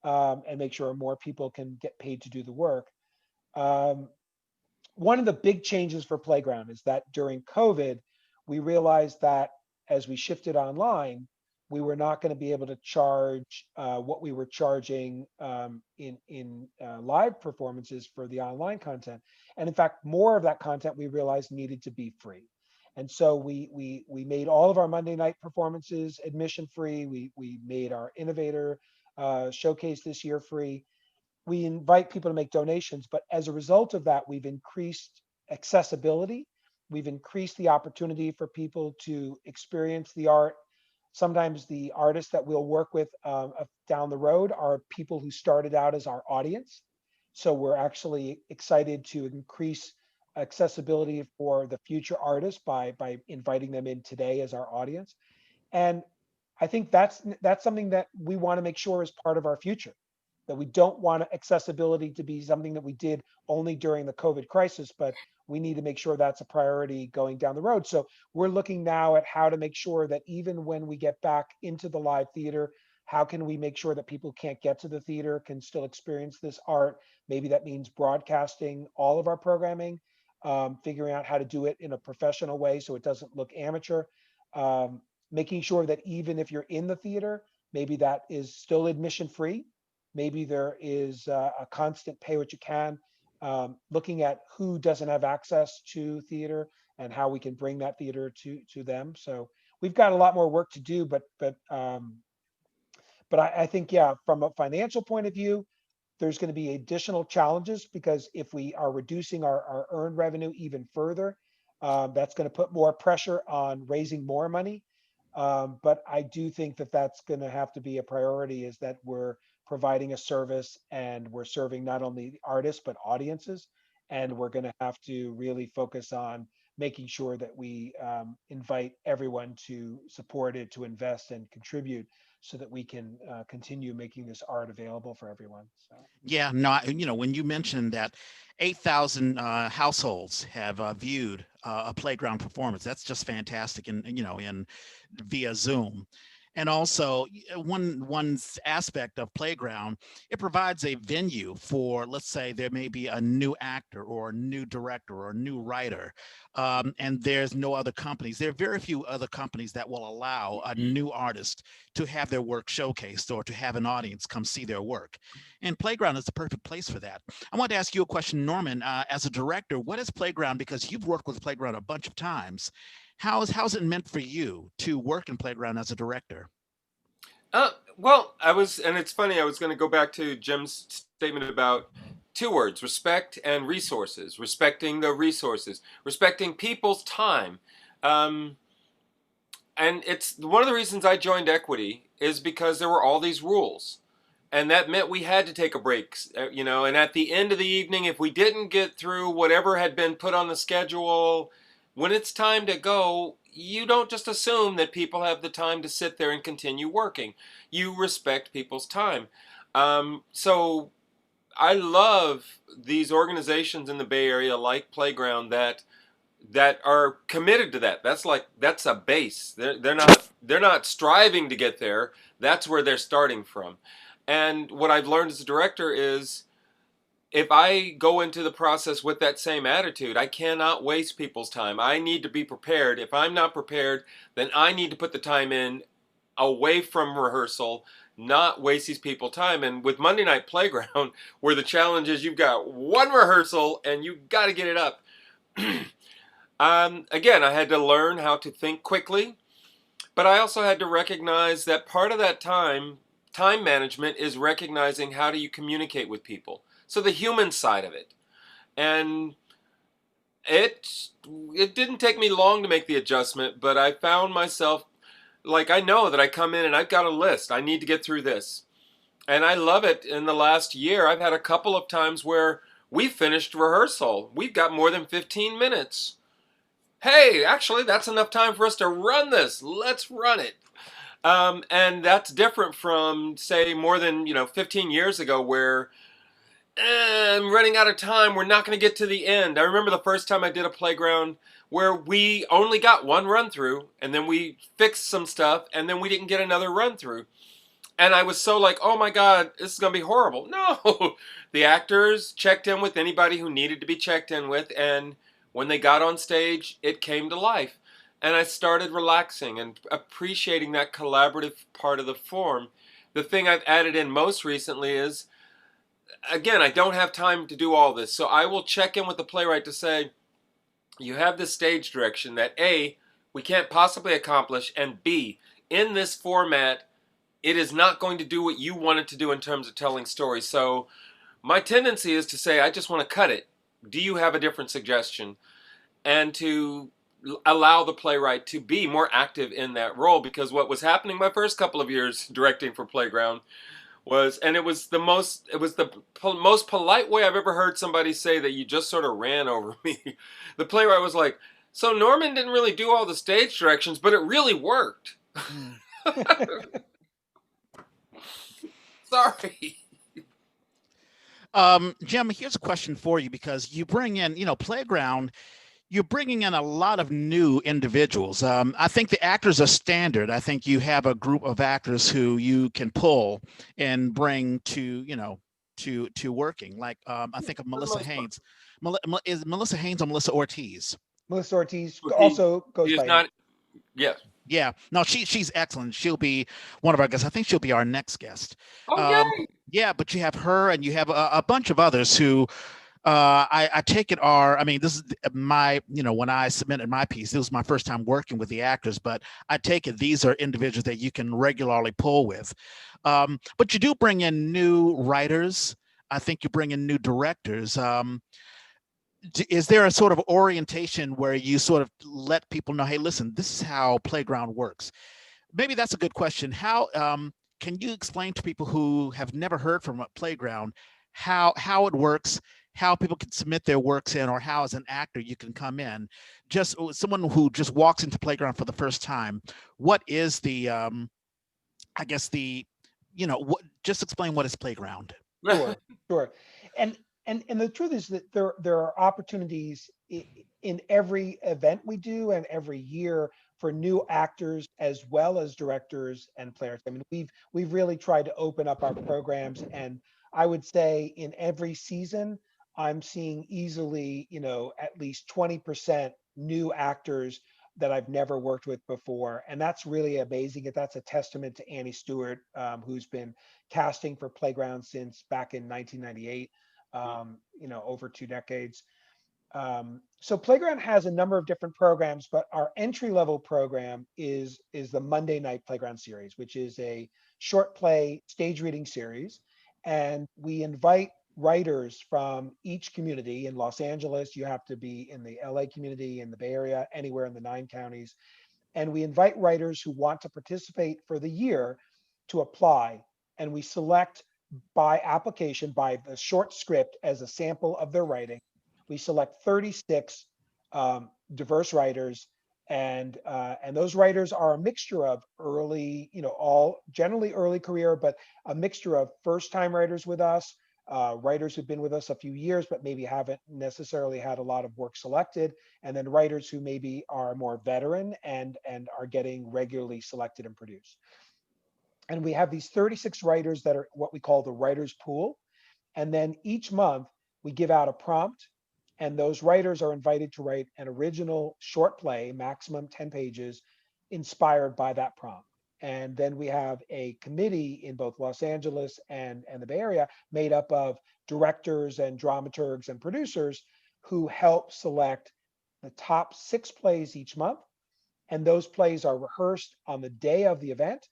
and make sure more people can get paid to do the work. One of the big changes for Playground is that during COVID, we realized that as we shifted online, we were not going to be able to charge what we were charging in live performances for the online content. And in fact, more of that content we realized needed to be free. And so we made all of our Monday night performances admission free. We made our innovator showcase this year free. We invite people to make donations, but as a result of that, we've increased accessibility. We've increased the opportunity for people to experience the art. Sometimes the artists that we'll work with down the road are people who started out as our audience. So we're actually excited to increase accessibility for the future artists by inviting them in today as our audience. And I think that's something that we want to make sure is part of our future, that we don't want accessibility to be something that we did only during the COVID crisis, but we need to make sure that's a priority going down the road. So we're looking now at how to make sure that even when we get back into the live theater, how can we make sure that people can't get to the theater can still experience this art? Maybe that means broadcasting all of our programming, figuring out how to do it in a professional way so it doesn't look amateur, making sure that even if you're in the theater, maybe that is still admission free. Maybe there is a constant pay what you can, looking at who doesn't have access to theater and how we can bring that theater to them. So we've got a lot more work to do, but I think, yeah, from a financial point of view, there's going to be additional challenges because if we are reducing our earned revenue even further, that's going to put more pressure on raising more money. But I do think that that's going to have to be a priority, is that we're providing a service and we're serving not only the artists, but audiences. And we're going to have to really focus on making sure that we invite everyone to support it, to invest and contribute so that we can continue making this art available for everyone. So. Yeah, no, when you mentioned that 8,000 households have viewed a Playground performance, that's just fantastic. And, in via Zoom. And also, one aspect of Playground, it provides a venue for, let's say, there may be a new actor or a new director or a new writer, and there's no other companies. There are very few other companies that will allow a new artist to have their work showcased or to have an audience come see their work. And Playground is the perfect place for that. I want to ask you a question, Norman, as a director, what is Playground? Because you've worked with Playground a bunch of times. How's it meant for you to work in Playground as a director? Well, and it's funny, I was going to go back to Jim's statement about 2 words, respect and resources, respecting the resources, respecting people's time. And it's one of the reasons I joined Equity is because there were all these rules. And that meant we had to take a break, and at the end of the evening, if we didn't get through whatever had been put on the schedule, when it's time to go, you don't just assume that people have the time to sit there and continue working. You respect people's time. So I love these organizations in the Bay Area like Playground that that are committed to that. That's a base. They're not striving to get there. That's where they're starting from. And what I've learned as a director is if I go into the process with that same attitude, I cannot waste people's time. I need to be prepared. If I'm not prepared, then I need to put the time in away from rehearsal, not waste these people time. And with Monday Night Playground, where the challenge is you've got one rehearsal and you got to get it up. Again, I had to learn how to think quickly, but I also had to recognize that part of that time management is recognizing how do you communicate with people. So the human side of it. And it it didn't take me long to make the adjustment, but I found myself like I know that I come in and I've got a list. I need to get through this. And I love it. In the last year, I've had a couple of times where we finished rehearsal. We've got more than 15 minutes. Hey, actually, that's enough time for us to run this. Let's run it. And that's different from, say, more than 15 years ago, where I'm running out of time. We're not going to get to the end. I remember the first time I did a playground where we only got one run through, and then we fixed some stuff, and then we didn't get another run through. And I was so like, oh my God, this is going to be horrible. No, the actors checked in with anybody who needed to be checked in with. And when they got on stage, it came to life. And I started relaxing and appreciating that collaborative part of the form. The thing I've added in most recently is, again, I don't have time to do all this. So I will check in with the playwright to say, you have this stage direction that A, we can't possibly accomplish, and B, in this format, it is not going to do what you want it to do in terms of telling stories. So my tendency is to say, I just want to cut it. Do you have a different suggestion? And to allow the playwright to be more active in that role, because what was happening my first couple of years directing for Playground was, and it was the most polite way I've ever heard somebody say that you just sort of ran over me. The playwright was like, so Norman didn't really do all the stage directions, but it really worked. Mm. Sorry. Jim, here's a question for you because you bring in, Playground, you're bringing in a lot of new individuals. I think the actors are standard. I think you have a group of actors who you can pull and bring to, to working. Like I think of Melissa Haynes. Is Melissa Haynes or Melissa Ortiz? Melissa Ortiz also goes He is by. not. Yes. Yeah, no, she's excellent. She'll be one of our guests. I think she'll be our next guest. Oh, yay. Yeah, but you have her and you have a bunch of others who I take it are, I mean, this is my, when I submitted my piece, this was my first time working with the actors, but I take it these are individuals that you can regularly pull with. But you do bring in new writers. I think you bring in new directors. Is there a sort of orientation where you sort of let people know, hey, listen, this is how Playground works? Maybe that's a good question. How can you explain to people who have never heard from a Playground how it works, how people can submit their works in, or how as an actor you can come in? Just someone who just walks into Playground for the first time, what is the I guess the what, just explain what is Playground. Sure, sure. And the truth is that there are opportunities in every event we do and every year for new actors as well as directors and players. I mean, we've really tried to open up our programs, and I would say in every season, I'm seeing easily, at least 20% new actors that I've never worked with before. And that's really amazing. That's a testament to Annie Stewart, who's been casting for Playground since back in 1998, over 2 decades. So Playground has a number of different programs, but our entry level program is the Monday Night Playground series, which is a short play stage reading series. And we invite writers from each community. In Los Angeles, you have to be in the LA community, in the Bay Area, anywhere in the 9 counties. And we invite writers who want to participate for the year to apply. And we select by application, by the short script as a sample of their writing. We select 36 diverse writers, and those writers are a mixture of early, all generally early career, but a mixture of first-time writers with us, writers who've been with us a few years, but maybe haven't necessarily had a lot of work selected, and then writers who maybe are more veteran and are getting regularly selected and produced. And we have these 36 writers that are what we call the writers pool. And then each month we give out a prompt, and those writers are invited to write an original short play, maximum 10 pages, inspired by that prompt. And then we have a committee in both Los Angeles and the Bay Area made up of directors and dramaturgs and producers who help select the top 6 plays each month. And those plays are rehearsed on the day of the event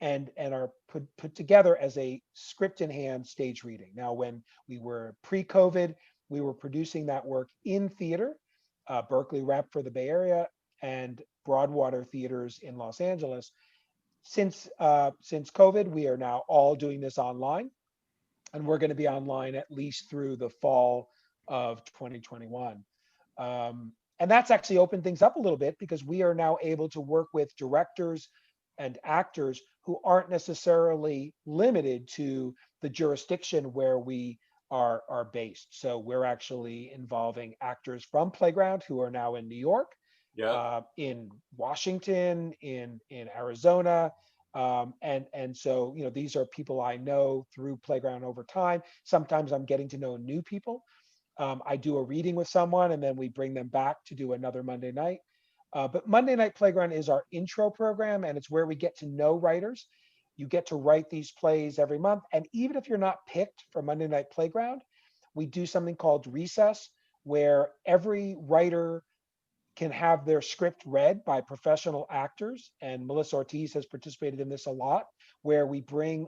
and are put together as a script in hand stage reading. Now, when we were pre-COVID, we were producing that work in theater, Berkeley Rep for the Bay Area and Broadwater theaters in Los Angeles. Since COVID, we are now all doing this online, and we're going to be online at least through the fall of 2021. And that's actually opened things up a little bit because we are now able to work with directors and actors who aren't necessarily limited to the jurisdiction where we are based. So we're actually involving actors from Playground who are now in New York, Yeah. in Washington, in Arizona. And so, these are people I know through Playground over time. Sometimes I'm getting to know new people. I do a reading with someone and then we bring them back to do another Monday night. But Monday Night Playground is our intro program, and it's where we get to know writers. You get to write these plays every month. And even if you're not picked for Monday Night Playground, we do something called Recess, where every writer can have their script read by professional actors. And Melissa Ortiz has participated in this a lot, where we bring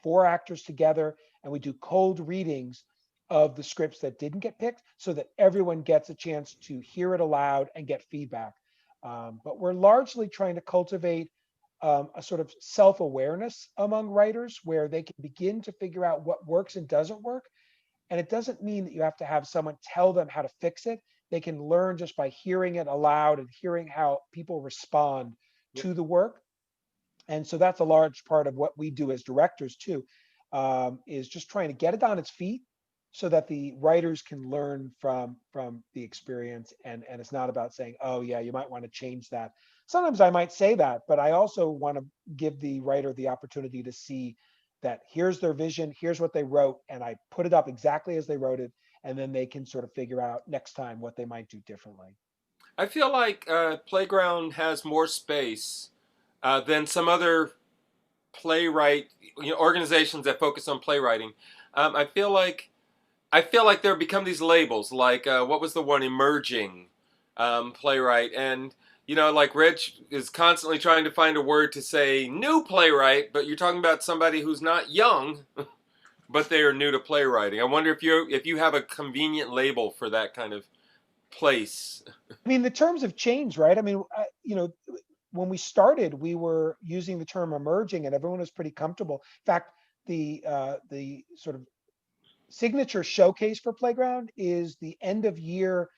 4 actors together and we do cold readings of the scripts that didn't get picked so that everyone gets a chance to hear it aloud and get feedback. But we're largely trying to cultivate a sort of self-awareness among writers where they can begin to figure out what works and doesn't work. And it doesn't mean that you have to have someone tell them how to fix it. They can learn just by hearing it aloud and hearing how people respond Yeah. to the work. And so that's a large part of what we do as directors too, is just trying to get it on its feet so that the writers can learn from the experience. And it's not about saying, oh yeah, you might want to change that. Sometimes I might say that, but I also want to give the writer the opportunity to see that here's their vision, here's what they wrote, and I put it up exactly as they wrote it, and then they can sort of figure out next time what they might do differently. I feel like Playground has more space than some other playwright organizations that focus on playwriting. I feel like there become these labels like what was the one emerging playwright, and like Reg is constantly trying to find a word to say new playwright, but you're talking about somebody who's not young, but they are new to playwriting. I wonder if you have a convenient label for that kind of place. I mean, the terms have changed, right? I mean, when we started, we were using the term emerging, and everyone was pretty comfortable. In fact, the sort of signature showcase for Playground is the end of year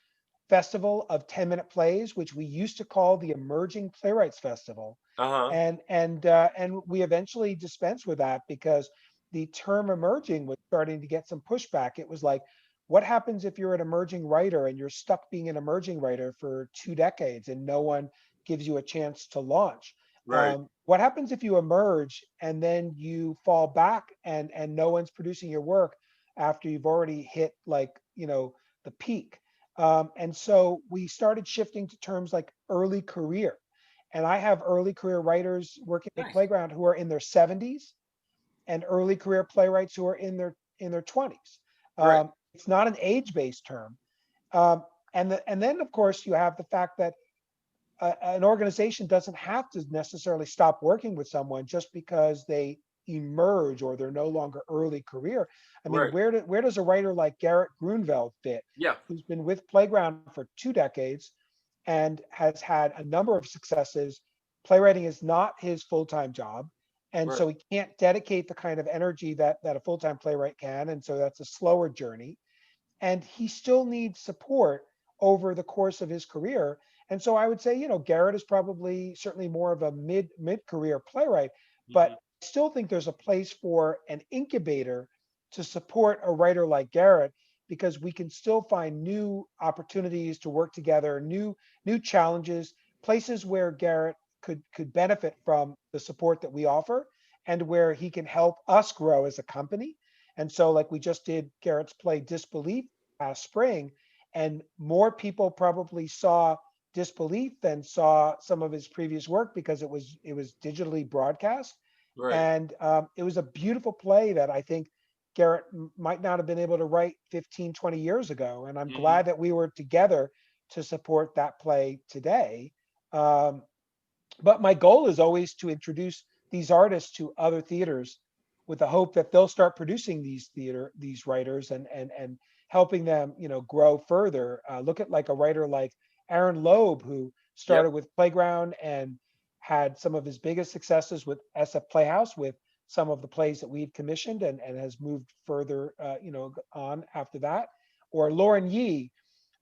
festival of 10-minute plays, which we used to call the Emerging Playwrights Festival. Uh-huh. And we eventually dispensed with that because the term emerging was starting to get some pushback. It was like, what happens if you're an emerging writer and you're stuck being an emerging writer for 2 decades and no one gives you a chance to launch? Right. What happens if you emerge and then you fall back and no one's producing your work after you've already hit, like, the peak? And so we started shifting to terms like early career. And I have early career writers working with Nice. Playground who are in their 70s and early career playwrights who are in their 20s. Right. It's not an age-based term. And then of course you have the fact that an organization doesn't have to necessarily stop working with someone just because they emerge or they're no longer early career. I mean, Right. where does a writer like Garrett Grunwald fit, Yeah. who's been with Playground for 2 decades and has had a number of successes? Playwriting is not his full-time job, and Right. so he can't dedicate the kind of energy that a full-time playwright can, and so that's a slower journey. And he still needs support over the course of his career. And so I would say, Garrett is probably certainly more of a mid career playwright, but Mhm. I still think there's a place for an incubator to support a writer like Garrett, because we can still find new opportunities to work together, new challenges, places where Garrett could benefit from the support that we offer, and where he can help us grow as a company. And so, like we just did Garrett's play Disbelief last spring, and more people probably saw Disbelief than saw some of his previous work because it was digitally broadcast. Right. And it was a beautiful play that I think Garrett might not have been able to write 15, 20 years ago. And I'm Hmm. glad that we were together to support that play today. Um, but my goal is always to introduce these artists to other theaters with the hope that they'll start producing these writers, and helping them, grow further. Look at like a writer like Aaron Loeb, who Yep. started with Playground and had some of his biggest successes with SF Playhouse, with some of the plays that we've commissioned, and has moved further, on after that. Or Lauren Yee,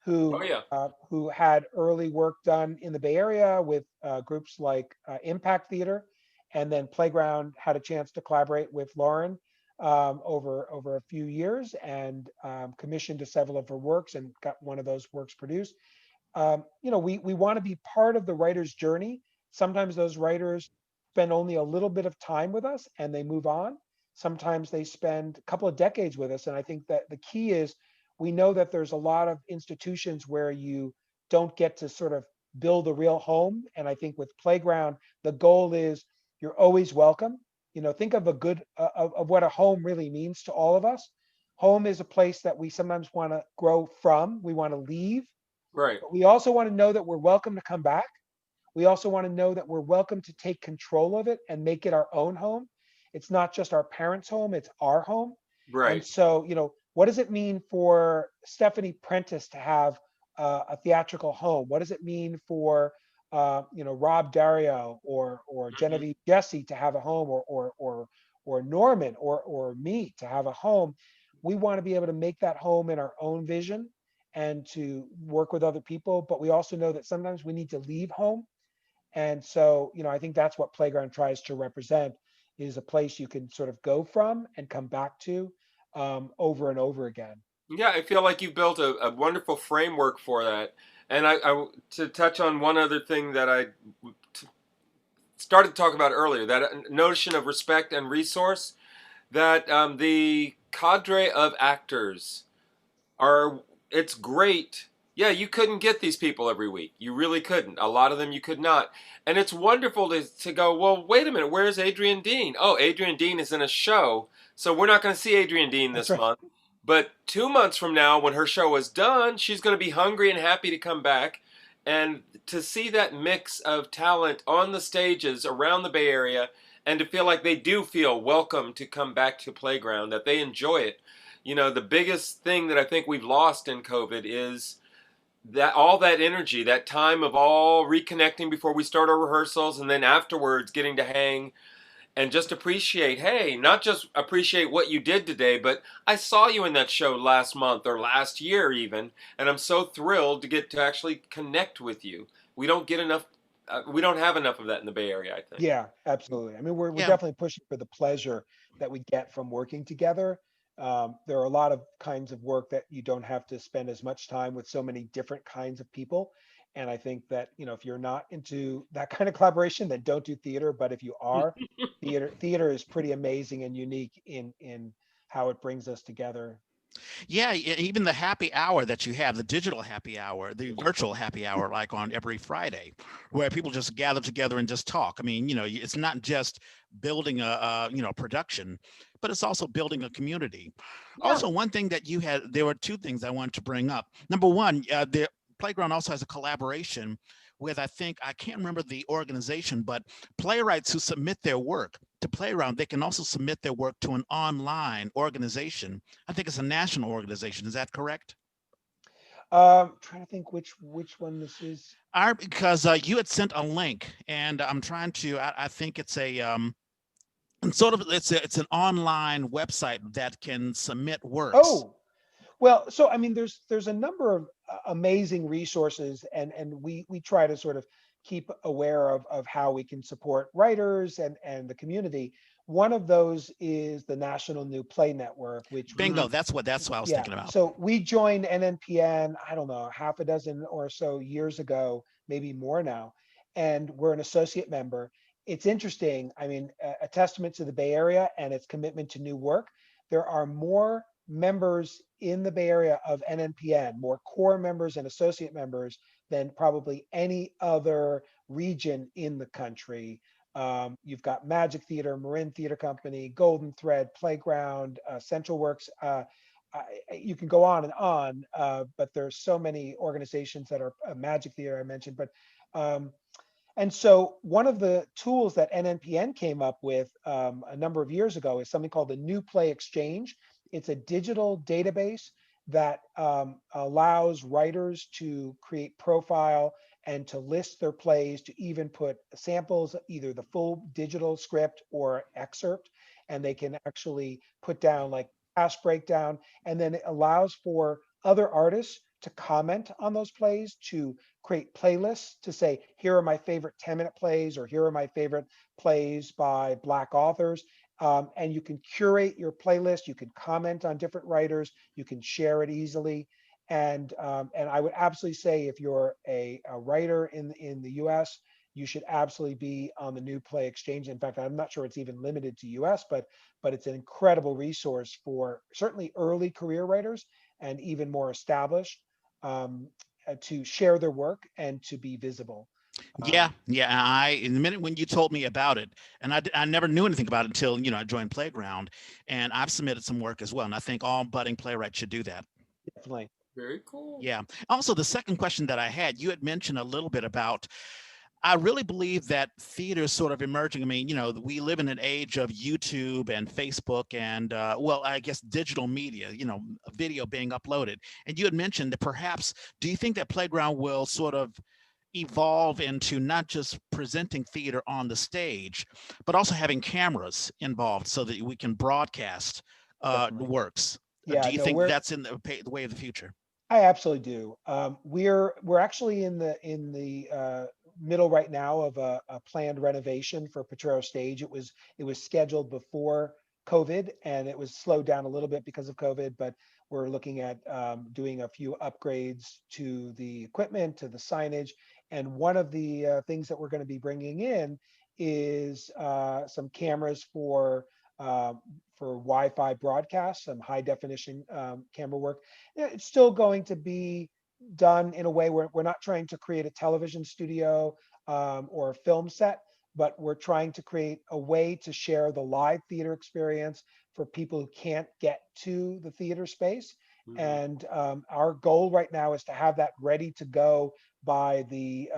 Oh yeah. who had early work done in the Bay Area with groups like Impact Theater, and then Playground had a chance to collaborate with Lauren over a few years, and commissioned several of her works and got one of those works produced. We want to be part of the writer's journey. Sometimes those writers spend only a little bit of time with us and they move on. Sometimes they spend a couple of decades with us. And I think that the key is, we know that there's a lot of institutions where you don't get to sort of build a real home. And I think with Playground, the goal is you're always welcome. Think of a good of what a home really means to all of us. Home is a place that we sometimes want to grow from. We want to leave, Right. but we also want to know that we're welcome to come back. We also want to know that we're welcome to take control of it and make it our own home. It's not just our parents' home, it's our home. And Right. so, what does it mean for Stephanie Prentice to have a theatrical home? What does it mean for Rob Dario or Hmm. Genevieve Jesse to have a home, or Norman or me to have a home? We want to be able to make that home in our own vision and to work with other people, but we also know that sometimes we need to leave home. And so, I think that's what Playground tries to represent, is a place you can sort of go from and come back to, over and over again. Yeah, I feel like you've built a wonderful framework for that. And to touch on one other thing that I t- started to talk about earlier, that notion of respect and resource, that the cadre of actors are, it's great. Yeah, you couldn't get these people every week. You really couldn't. A lot of them you could not. And it's wonderful to go, well, wait a minute, where's Adrian Dean? Oh, Adrian Dean is in a show, so we're not going to see Adrian Dean That's this right. month. But 2 months from now, when her show is done, she's going to be hungry and happy to come back. And to see that mix of talent on the stages around the Bay Area, and to feel like they do feel welcome to come back to Playground, that they enjoy it. The biggest thing that I think we've lost in COVID is that all that energy, that time of all reconnecting before we start our rehearsals, and then afterwards getting to hang and just appreciate, hey, not just appreciate what you did today, but I saw you in that show last month or last year even, and I'm so thrilled to get to actually connect with you. We don't get enough, we don't have enough of that in the Bay Area, I think. Yeah, absolutely. I mean, we're Yeah. definitely pushing for the pleasure that we get from working together. There are a lot of kinds of work that you don't have to spend as much time with so many different kinds of people. And I think that, if you're not into that kind of collaboration, then don't do theater. But if you are, theater is pretty amazing and unique in how it brings us together. Yeah, even the happy hour that you have, the digital happy hour, the virtual happy hour, like on every Friday, where people just gather together and just talk. I mean, it's not just building a production, but it's also building a community. Yeah. Also, one thing that you had, there were two things I wanted to bring up. Number one, the Playground also has a collaboration with, I can't remember the organization, but playwrights who submit their work to Playground, they can also submit their work to an online organization. I think it's a national organization. Is that correct? Trying to think which one this is. Because you had sent a link, and I'm trying to. I think it's a sort of it's an online website that can submit works. Oh, well, so I mean, there's a number of amazing resources, and we try to sort of keep aware of how we can support writers and the community. One of those is the National New Play Network, which Bingo. we, That's what I was yeah. thinking about. So we joined NNPN, I don't know, half a dozen or so years ago, maybe more now, and we're an associate member. It's interesting. I mean, a testament to the Bay Area and its commitment to new work. There are more members in the Bay Area of NNPN, more core members and associate members than probably any other region in the country. You've got Magic Theater, Marin Theater Company, Golden Thread, Playground, Central Works. You can go on, but there's so many organizations that are Magic Theater I mentioned. But and so one of the tools that NNPN came up with a number of years ago is something called the New Play Exchange. It's a digital database that allows writers to create profile and to list their plays, to even put samples, either the full digital script or excerpt, and they can actually put down like cast breakdown, and then it allows for other artists to comment on those plays, to create playlists, to say, here are my favorite 10-minute plays, or here are my favorite plays by Black authors. And you can curate your playlist, you can comment on different writers, you can share it easily. And I would absolutely say if you're a writer in the US, you should absolutely be on the New Play Exchange. In fact, I'm not sure it's even limited to US, but it's an incredible resource for certainly early career writers and even more established, to share their work and to be visible. Yeah, yeah. In the minute when you told me about it, and I never knew anything about it until I joined Playground, and I've submitted some work as well, and I think all budding playwrights should do that. Definitely. Very cool. Yeah. Also, the second question that I had, you had mentioned a little bit about. I really believe that theater is sort of emerging. I mean, we live in an age of YouTube and Facebook and, well, I guess digital media, video being uploaded. And you had mentioned that perhaps, do you think that Playground will sort of evolve into not just presenting theater on the stage, but also having cameras involved so that we can broadcast Definitely. works? Yeah, Do you no, think that's in the way of the future? I absolutely do. We're actually in the middle right now of a planned renovation for Potrero Stage. It was scheduled before COVID, and it was slowed down a little bit because of COVID. But we're looking at doing a few upgrades to the equipment, to the signage, and one of the things that we're going to be bringing in is some cameras uh, for Wi-Fi broadcasts, some high definition camera work. Yeah, it's still going to be done in a way where we're not trying to create a television studio or a film set, but we're trying to create a way to share the live theater experience for people who can't get to the theater space. Mhm. And our goal right now is to have that ready to go by the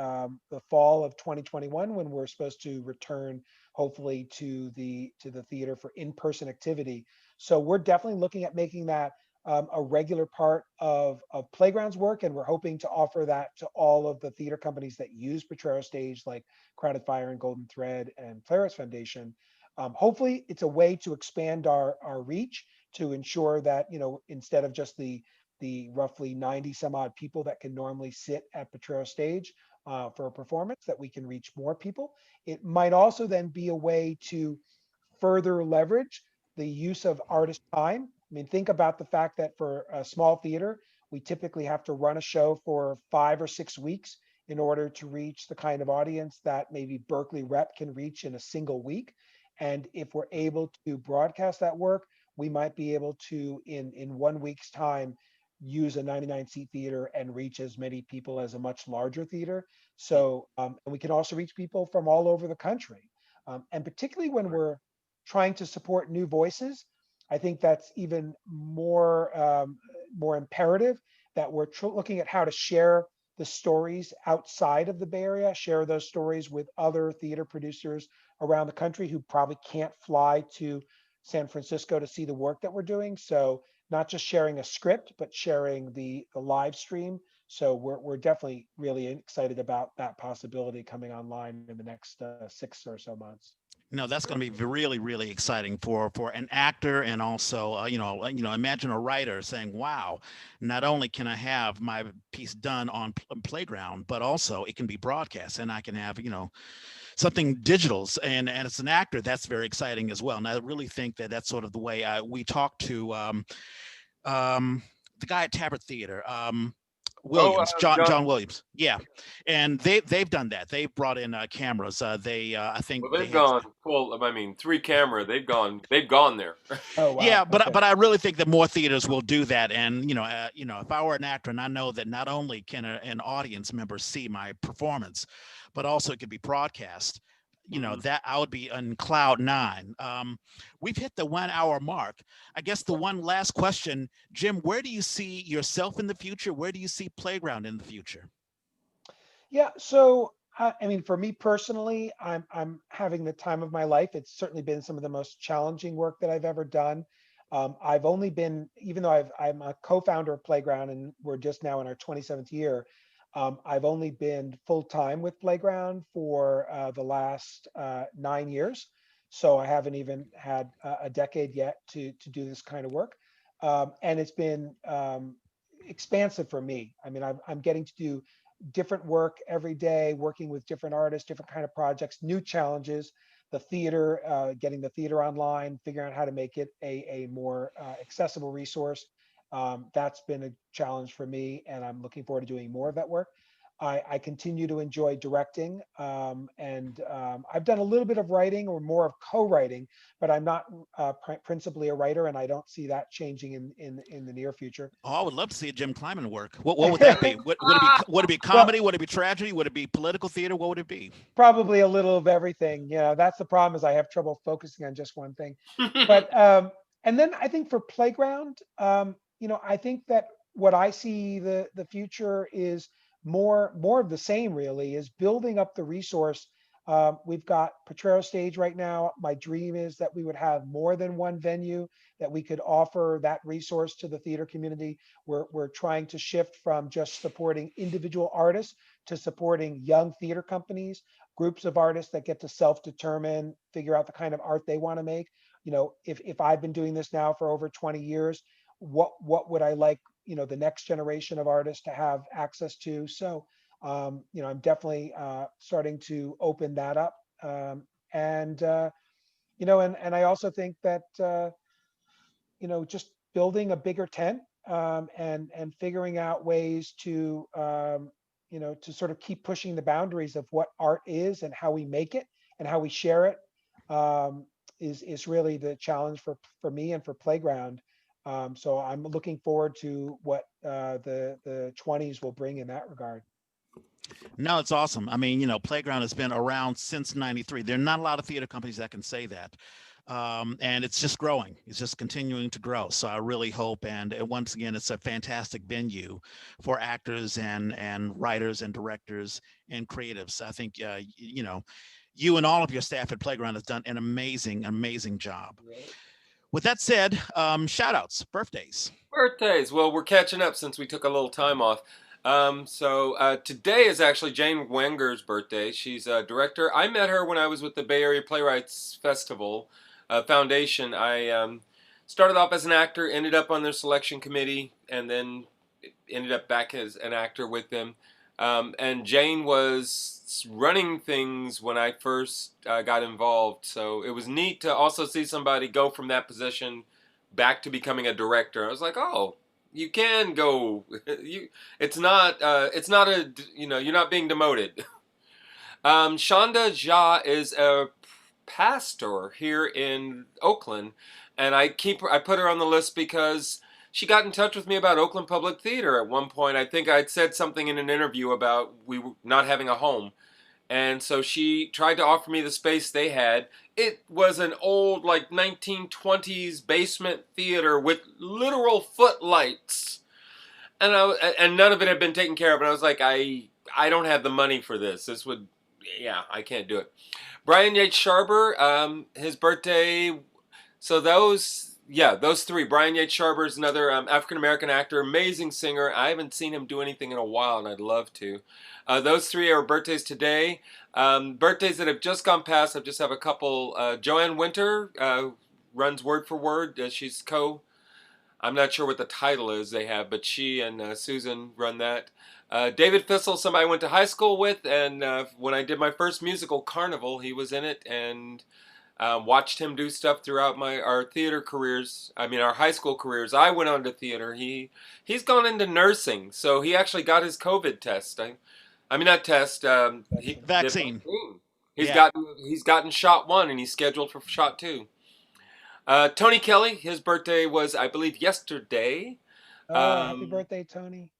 fall of 2021, when we're supposed to return, hopefully, to the theater for in-person activity. So we're definitely looking at making that a regular part of Playground's work, and we're hoping to offer that to all of the theater companies that use Potrero Stage, like Crowded Fire and Golden Thread and Playwrights Foundation. Hopefully, it's a way to expand our reach, to ensure that instead of just the roughly 90 some odd people that can normally sit at Potrero Stage for a performance, that we can reach more people. It might also then be a way to further leverage the use of artist time. I mean, think about the fact that for a small theater, we typically have to run a show for 5 or 6 weeks in order to reach the kind of audience that maybe Berkeley Rep can reach in a single week. And if we're able to broadcast that work, we might be able to, in 1 week's time, use a 99 seat theater and reach as many people as a much larger theater. So, and we can also reach people from all over the country. And particularly when we're trying to support new voices, I think that's even more imperative, that we're looking at how to share the stories outside of the Bay Area, share those stories with other theater producers around the country who probably can't fly to San Francisco to see the work that we're doing. So not just sharing a script, but sharing the live stream. So we're definitely really excited about that possibility coming online in the next 6 or so months. No, that's going to be really, really exciting for an actor, and also, imagine a writer saying, "Wow, not only can I have my piece done on Playground, but also it can be broadcast, and I can have, something digitals, and as an actor, that's very exciting as well. And I really think that that's sort of the way we talk to the guy at Tabard Theater. Oh, Williams, John. John Williams, yeah, and they've done that. They've brought in cameras. I think Well, they they've have. gone full. I mean, 3 camera. They've gone there. Oh, wow. Yeah, but Okay. I really think that more theaters will do that. And if I were an actor, and I know that not only can an audience member see my performance, but also it could be broadcast. Mhm. That I would be on cloud nine. We've hit the 1 hour mark. I guess the one last question, Jim, where do you see yourself in the future? Where do you see Playground in the future? Yeah, so I mean, for me personally, I'm having the time of my life. It's certainly been some of the most challenging work that I've ever done. I've only been, even though I'm a co-founder of Playground and we're just now in our 27th year, I've only been full time with Playground for the last 9 years. So I haven't even had a decade yet to do this kind of work, and it's been expansive for me. I mean, I'm getting to do different work every day, working with different artists, different kind of projects, new challenges. The theater, getting the theater online, figuring out how to make it a more accessible resource. That's been a challenge for me, and I'm looking forward to doing more of that work. I continue to enjoy directing, and I've done a little bit of writing or more of co-writing, but I'm not principally a writer, and I don't see that changing in the near future. Oh, I would love to see a Jim Kleinman work. What would that be? Would it be Well, comedy? Would it be tragedy? Would it be political theater? What would it be? probably a little of everything. Yeah, that's the problem is I have trouble focusing on just one thing. But and then I think for Playground, I think that what I see the future is more of the same really is building up the resource. We've got Potrero Stage right now. My dream is that we would have more than one venue that we could offer that resource to the theater community. We're trying to shift from just supporting individual artists to supporting young theater companies, groups of artists that get to self-determine, figure out the kind of art they want to make. If I've been doing this now for over 20 years, what would I like, the next generation of artists to have access to? So, I'm definitely starting to open that up. And and I also think that just building a bigger tent, and figuring out ways to sort of keep pushing the boundaries of what art is and how we make it and how we share it, is really the challenge for me and for Playground. So I'm looking forward to what the 20s will bring in that regard. No, it's awesome. I mean, Playground has been around since '93. There are not a lot of theater companies that can say that. And it's just growing. It's just continuing to grow. So I really hope, and once again, it's a fantastic venue for actors and writers and directors and creatives. I think, you and all of your staff at Playground has done an amazing job. With that said, shout outs, birthdays. Birthdays. Well, we're catching up since we took a little time off. So today is actually Jane Wenger's birthday. She's a director. I met her when I was with the Bay Area Playwrights Festival Foundation. I started off as an actor, ended up on their selection committee, and then ended up back as an actor with them. And Jane was running things when I first got involved. So it was neat to also see somebody go from that position back to becoming a director. I was like, oh, you can go. It's not a, you're not being demoted. Shonda Jha is a pastor here in Oakland, and I put her on the list because she got in touch with me about Oakland Public Theater at one point. I think I'd said something in an interview about we were not having a home. And so she tried to offer me the space they had. It was an old, like 1920s basement theater with literal footlights, and none of it had been taken care of. And I was like, I don't have the money for this. I can't do it. Brian Yates Sharber, his birthday. So those three. Brian Yates Sharber is another African American actor, amazing singer. I haven't seen him do anything in a while, and I'd love to. Those three are birthdays today. Birthdays that have just gone past. I just have a couple. Joanne Winter runs Word for Word. She's I'm not sure what the title is they have, but she and Susan run that. David Fissel, somebody I went to high school with, and when I did my first musical, Carnival, he was in it, and watched him do stuff throughout our theater careers. I mean, our high school careers. I went on to theater. He's gone into nursing, so he actually got his COVID test. I mean not test. He did Vaccine. vaccine. Yeah. He's gotten shot 1, and he's scheduled for shot 2. Tony Kelly, his birthday was, I believe, yesterday. Oh, happy Um, birthday, Tony.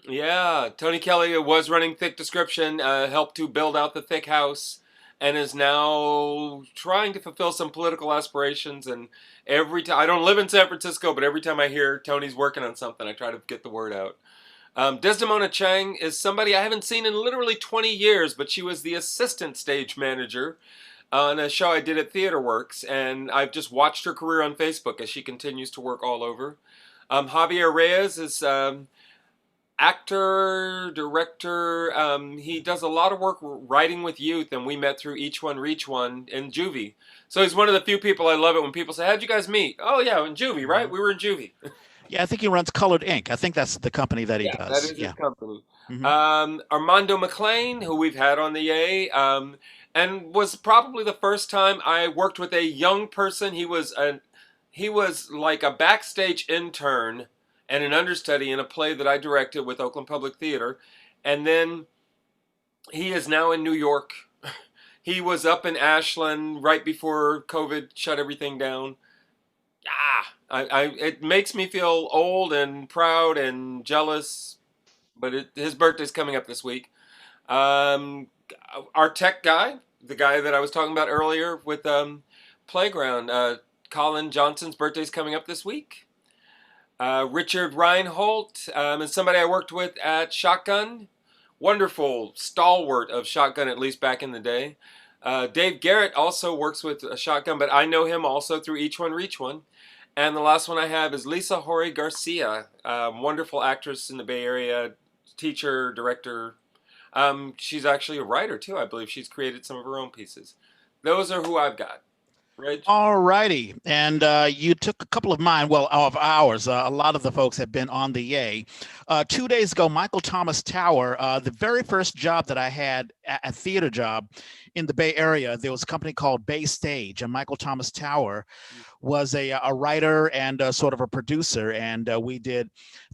yeah, Tony Kelly was running Thick Description, helped to build out the Thick House, and is now trying to fulfill some political aspirations. And every time, I don't live in San Francisco, but every time I hear Tony's working on something, I try to get the word out. Desdemona Chang is somebody I haven't seen in literally 20 years, but she was the assistant stage manager on a show I did at TheaterWorks, and I've just watched her career on Facebook as she continues to work all over. Javier Reyes is actor, director. He does a lot of work writing with youth, and we met through Each One Reach One in Juvie. So he's one of the few people I love it when people say, "How'd you guys meet?" Oh yeah, in Juvie, right? We were in Juvie. Yeah, I think he runs Colored Ink. I think that's the company that he Yeah, that does. is his Yeah. company. Hmm. Armando McLean, who we've had on the A, and was probably the first time I worked with a young person. He was like a backstage intern and an understudy in a play that I directed with Oakland Public Theater, and then he is now in New York. He was up in Ashland right before COVID shut everything down. It makes me feel old and proud and jealous, but his birthday's coming up this week. Um, our tech guy, the guy that I was talking about earlier with Playground, Colin Johnson's birthday's coming up this week. Richard Reinhold is somebody I worked with at Shotgun. Wonderful stalwart of Shotgun, at least back in the day. Dave Garrett also works with Shotgun, but I know him also through Each One Reach One. And the last one I have is Lisa Jorge Garcia, wonderful actress in the Bay Area, teacher, director. She's actually a writer too. I believe she's created some of her own pieces. Those are who I've got. Reg? All righty. And you took a couple of mine, well, of ours. A lot of the folks have been on the Yay. 2 days ago, Michael Thomas Tower, the very first job that I had, a theater job in the Bay Area, there was a company called Bay Stage, and Michael Thomas Tower was a writer and sort of a producer. And we did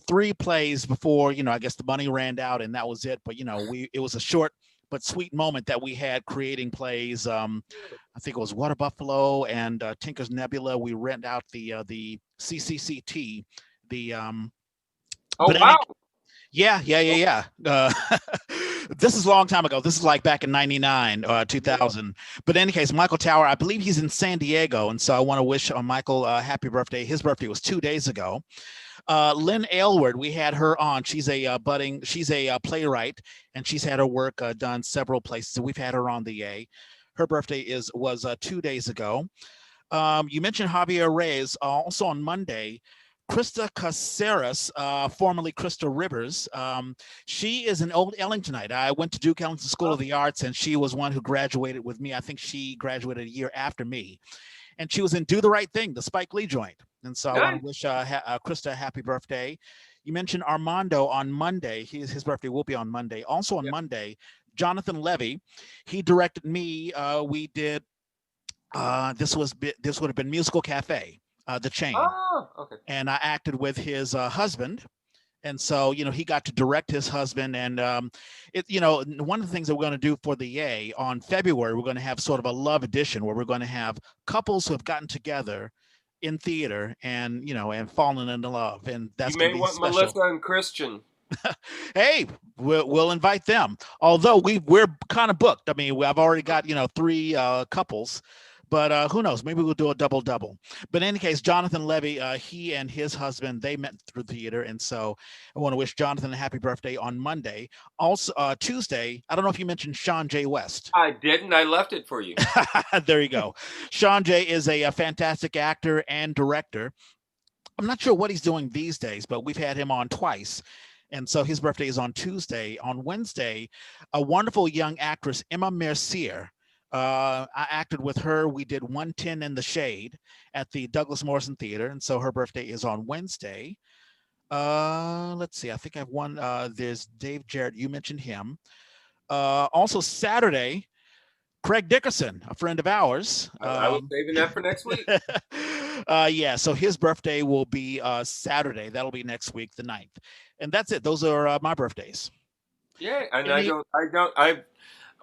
3 plays before, I guess the money ran out and that was it. But, it was a short but sweet moment that we had creating plays. I think it was Water Buffalo and Tinker's Nebula. We rent out the CCCT. The Oh but wow! yeah. This is a long time ago. This is like back in 99, 2000. But in any case, Michael Tower, I believe he's in San Diego. And so I want to wish Michael a happy birthday. His birthday was 2 days ago. Lynn Aylward, we had her on. She's a playwright, and she's had her work done several places. So we've had her on the A. Her birthday was 2 days ago. You mentioned Javier Reyes. Also on Monday, Krista Caceres, formerly Krista Rivers. She is an old Ellingtonite. I went to Duke Ellington School of the Arts, and she was one who graduated with me. I think she graduated a year after me. And she was in Do the Right Thing, the Spike Lee joint. And so I want to wish Krista a happy birthday. You mentioned Armando on Monday. His birthday will be on Monday. Also on Monday, Jonathan Levy, he directed me. We did, this would have been Musical Cafe, the chain. Oh, okay. And I acted with his husband. And so, he got to direct his husband. And, one of the things that we're going to do for the Yay on February, we're going to have sort of a love edition where we're going to have couples who have gotten together in theater and, and fallen into love. And that's going to be want special. Melissa and Christian. Hey, we'll invite them. Although we're kind of booked. I mean, I've already got, 3 couples. But who knows? Maybe we'll do a double-double. But in any case, Jonathan Levy, he and his husband, they met through theater. And so I want to wish Jonathan a happy birthday on Monday. Also, Tuesday, I don't know if you mentioned Sean J. West. I didn't. I left it for you. There you go. Sean J. is a fantastic actor and director. I'm not sure what he's doing these days, but we've had him on twice. And so his birthday is on Tuesday. On Wednesday, a wonderful young actress, Emma Mercier. I acted with her. We did 110 in the Shade at the Douglas Morrison Theater, and so her birthday is on Wednesday. Let's see. I think I have one. There's Dave Jarrett. You mentioned him. Also Saturday, Craig Dickerson, a friend of ours. I was saving that for next week. Yeah, so his birthday will be Saturday. That'll be next week, the 9th. And that's it. Those are my birthdays. Yeah, and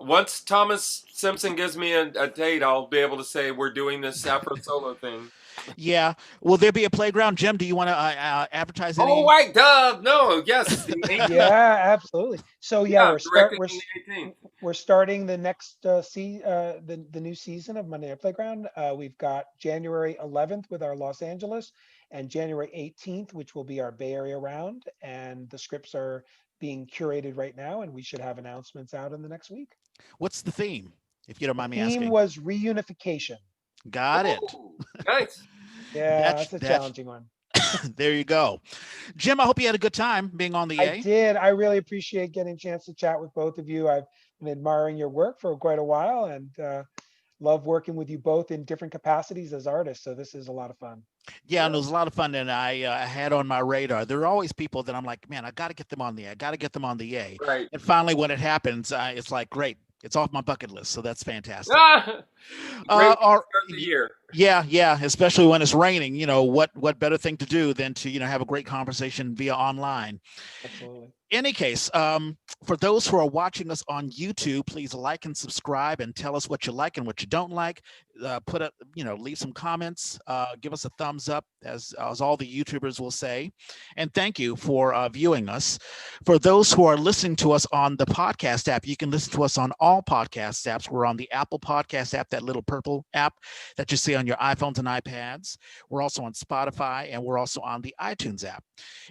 once Thomas Simpson gives me a date, I'll be able to say we're doing this Afro solo thing. Yeah. Will there be a playground? Jim, do you want to advertise any? Oh, right, duh. No, yes. The 18th. Yeah, absolutely. So yeah, directing the 18th. we're starting the next the new season of Monday Night Playground. We've got January 11th with our Los Angeles and January 18th, which will be our Bay Area round. And the scripts are being curated right now, and we should have announcements out in the next week. What's the theme, if you don't mind me Theme asking? was reunification. Got it. Ooh, nice. Yeah, that's a challenging one. There you go. Jim, I hope you had a good time being on the I A. did. I really appreciate getting a chance to chat with both of you. I've been admiring your work for quite a while, and love working with you both in different capacities as artists. So this is a lot of fun. Yeah, and it was a lot of fun, and I had on my radar. There are always people that I'm like, man, I got to get them on the A. I got to get them on the A. Right. And finally, when it happens, it's like, great. It's off my bucket list, so that's fantastic. Great start the year. Yeah, especially when it's raining. You know, what better thing to do than to have a great conversation via online. Absolutely. Any case, for those who are watching us on YouTube, please like and subscribe and tell us what you like and what you don't like. Leave some comments, give us a thumbs up, as all the YouTubers will say. And thank you for viewing us. For those who are listening to us on the podcast app, you can listen to us on all podcast apps. We're on the Apple Podcast app, that little purple app that you see on your iPhones and iPads. We're also on Spotify, and we're also on the iTunes app.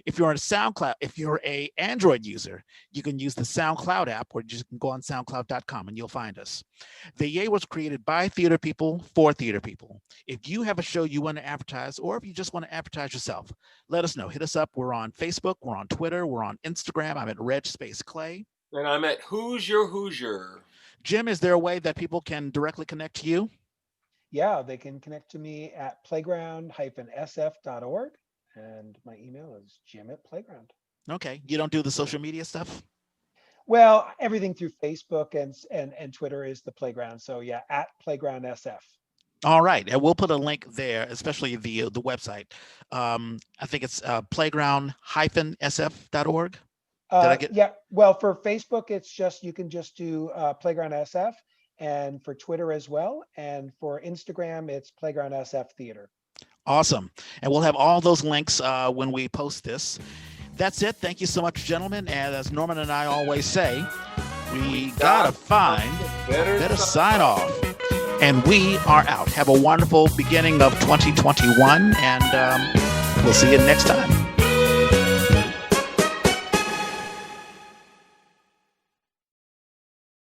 If you're on SoundCloud, if you're an Android user, you can use the SoundCloud app, or you just can go on soundcloud.com and you'll find us. The Yay was created by theater people for theater people. If you have a show you want to advertise, or if you just want to advertise yourself, let us know. Hit us up. We're on Facebook. We're on Twitter. We're on Instagram. I'm at Reg Space Clay. And I'm at Who's Your Hoosier. Jim, is there a way that people can directly connect to you? Yeah, they can connect to me at playground-sf.org. And my email is jim@playground. Okay. You don't do the social media stuff? Well, everything through Facebook and Twitter is the Playground. So yeah, at playground-sf. All right. And we'll put a link there, especially the website. I think it's playground-sf.org. Yeah. Well, for Facebook, it's you can just do Playground SF, and for Twitter as well. And for Instagram, it's Playground SF Theater. Awesome. And we'll have all those links when we post this. That's it. Thank you so much, gentlemen. And as Norman and I always say, we gotta find better sign off. And we are out. Have a wonderful beginning of 2021, and we'll see you next time.